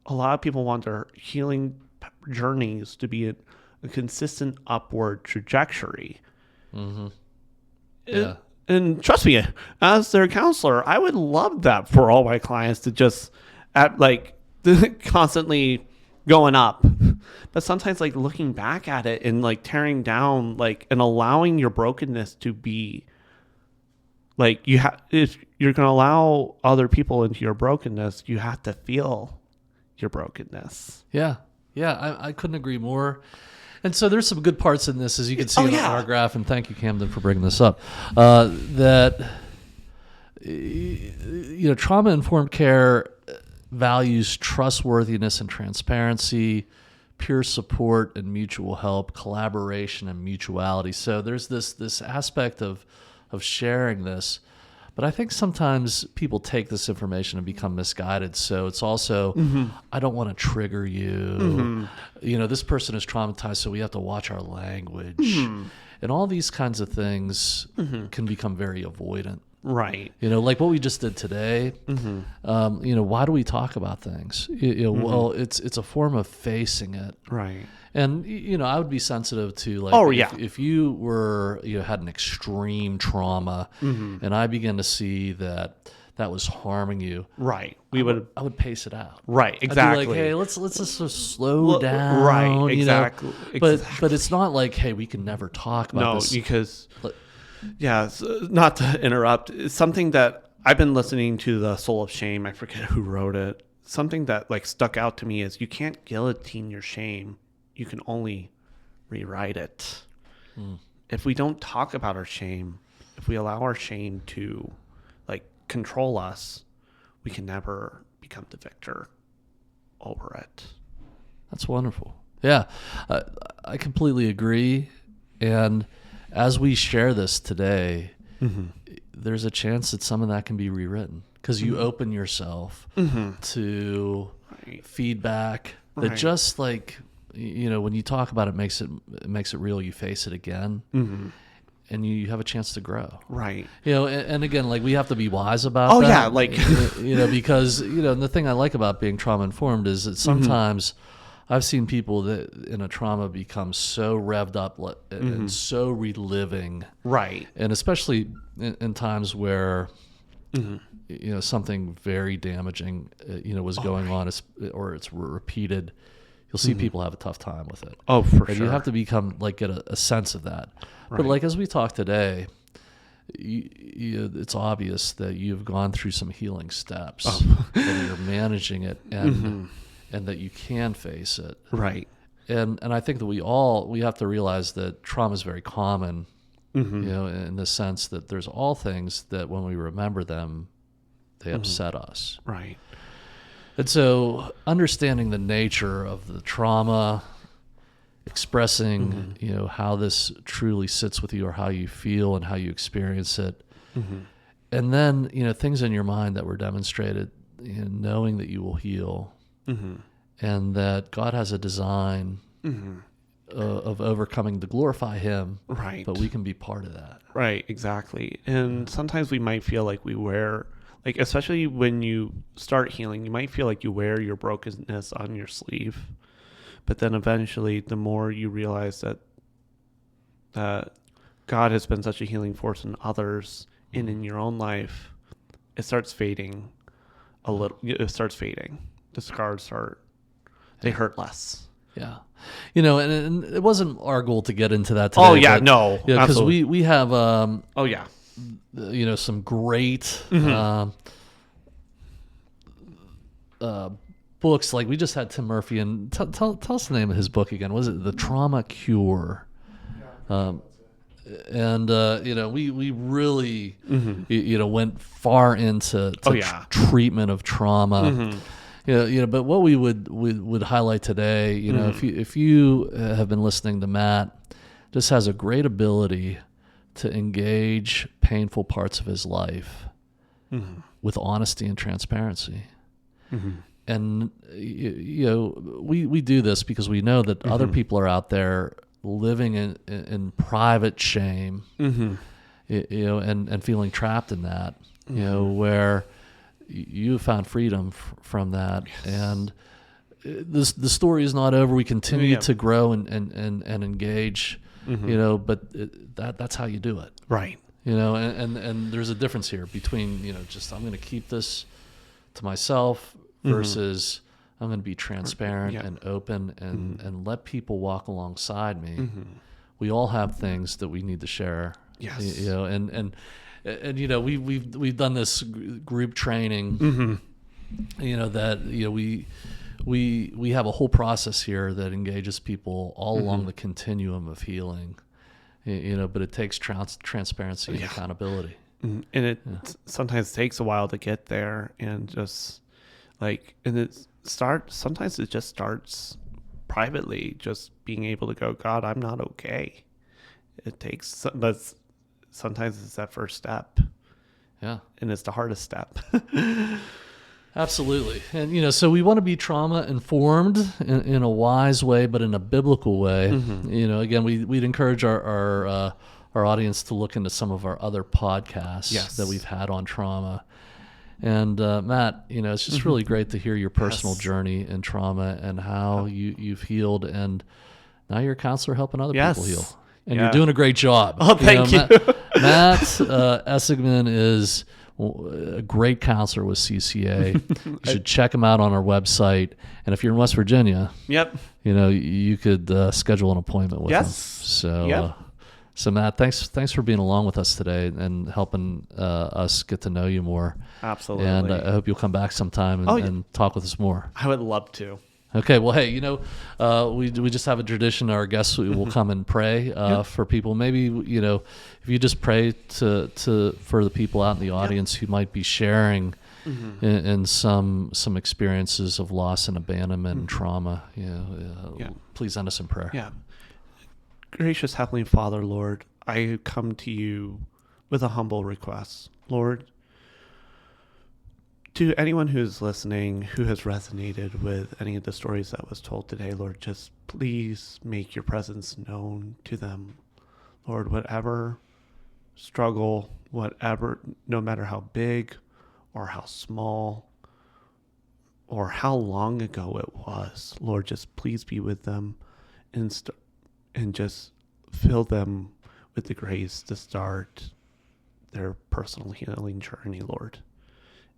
a lot of people want their healing journeys to be a consistent upward trajectory. Mm-hmm. Yeah. And trust me, as their counselor, I would love that for all my clients to just constantly going up. But sometimes, like, looking back at it and like tearing down, like, and allowing your brokenness to be like, if you're going to allow other people into your brokenness, you have to feel your brokenness. Yeah. I couldn't agree more. And so there's some good parts in this, as you can see in the paragraph, and thank you, Camden, for bringing this up, that trauma-informed care values trustworthiness and transparency, peer support and mutual help, collaboration and mutuality. So there's this aspect of sharing this. But I think sometimes people take this information and become misguided. So it's also, I don't want to trigger you. This person is traumatized, so we have to watch our language. And all these kinds of things can become very avoidant. Right. Like what we just did today. Why do we talk about things? Well, it's a form of facing it. Right. And I would be sensitive to, like, if you were had an extreme trauma, and I began to see that was harming you, right? I would pace it out, right? Exactly. I'd be like, hey, let's just sort of slow down, right? Exactly. But it's not like, hey, we can never talk about this. No, because not to interrupt, it's something that I've been listening to, The Soul of Shame. I forget who wrote it. Something that like stuck out to me is, you can't guillotine your shame. You can only rewrite it. If we don't talk about our shame, if we allow our shame to like control us, we can never become the victor over it. That's wonderful. Yeah, I completely agree. And as we share this today, there's a chance that some of that can be rewritten, because you open yourself to feedback that just like, when you talk about it, makes it real. You face it again, and you have a chance to grow. Right. And again, like we have to be wise about Oh, that. yeah, like because and the thing I like about being trauma informed is that sometimes I've seen people that in a trauma become so revved up and so reliving. Right. And especially in times where something very damaging was going on, or it's repeated. You'll see people have a tough time with it. Oh, for and sure. you have to become get a sense of that. Right. But like as we talk today, it's obvious that you've gone through some healing steps, and you're managing it, and that you can face it. Right. And I think that we have to realize that trauma is very common, in the sense that there's all things that when we remember them, they upset us. Right. And so understanding the nature of the trauma, expressing, how this truly sits with you or how you feel and how you experience it. And then, things in your mind that were demonstrated, knowing that you will heal and that God has a design of overcoming to glorify Him. Right. But we can be part of that. Right, exactly. And sometimes we might feel like we wear, like, especially when you start healing, you might feel like you wear your brokenness on your sleeve. But then eventually, the more you realize that God has been such a healing force in others and in your own life, it starts fading a little. It starts fading. The scars they hurt less. Yeah. And it wasn't our goal to get into that today. Oh, yeah, no. Because we have, oh, yeah. Some great books. Like we just had Tim Murphy, and tell us the name of his book again. Was it The Trauma Cure? And we really went far into treatment of trauma. But what we would highlight today, if you have been listening to Matt, just has a great ability to engage painful parts of his life with honesty and transparency. And we do this because we know that other people are out there living in private shame, and feeling trapped in that, where you found freedom from that. Yes. And the story is not over. We continue to grow and engage, but that's how you do it. Right. And there's a difference here between, just I'm going to keep this to myself versus I'm going to be transparent and open and let people walk alongside me. We all have things that we need to share. Yes. And we've done this group training. That we have a whole process here that engages people all along the continuum of healing. But it takes transparency and accountability. And it sometimes takes a while to get there, and just sometimes it just starts privately, just being able to go, God, I'm not okay. It takes, but sometimes it's that first step. Yeah. And it's the hardest step. Absolutely. And, so we want to be trauma informed in a wise way, but in a biblical way. Again, we'd encourage our audience to look into some of our other podcasts that we've had on trauma. And Matt, it's just really great to hear your personal journey in trauma and how you've healed, and now you're a counselor helping other people heal. And you're doing a great job. Oh, thank you. Matt Essigmann is a great counselor with CCA. You should check him out on our website. And if you're in West Virginia, you could schedule an appointment with him. So Matt, thanks for being along with us today and helping us get to know you more. Absolutely. And I hope you'll come back sometime and talk with us more. I would love to. Okay, well, hey, we just have a tradition. Our guests will come and pray for people. Maybe if you just pray for the people out in the audience who might be sharing in some experiences of loss and abandonment and trauma. Please end us in prayer. Yeah. Gracious Heavenly Father, Lord, I come to you with a humble request, Lord. To anyone who's listening, who has resonated with any of the stories that was told today, Lord, just please make your presence known to them. Lord, whatever struggle, whatever, no matter how big or how small or how long ago it was, Lord, just please be with them and just fill them with the grace to start their personal healing journey, Lord.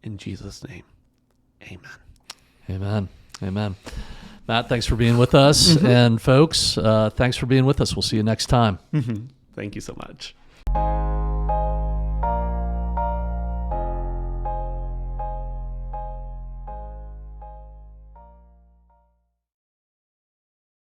In Jesus' name, amen. Amen. Amen. Matt, thanks for being with us. And folks, thanks for being with us. We'll see you next time. Thank you so much.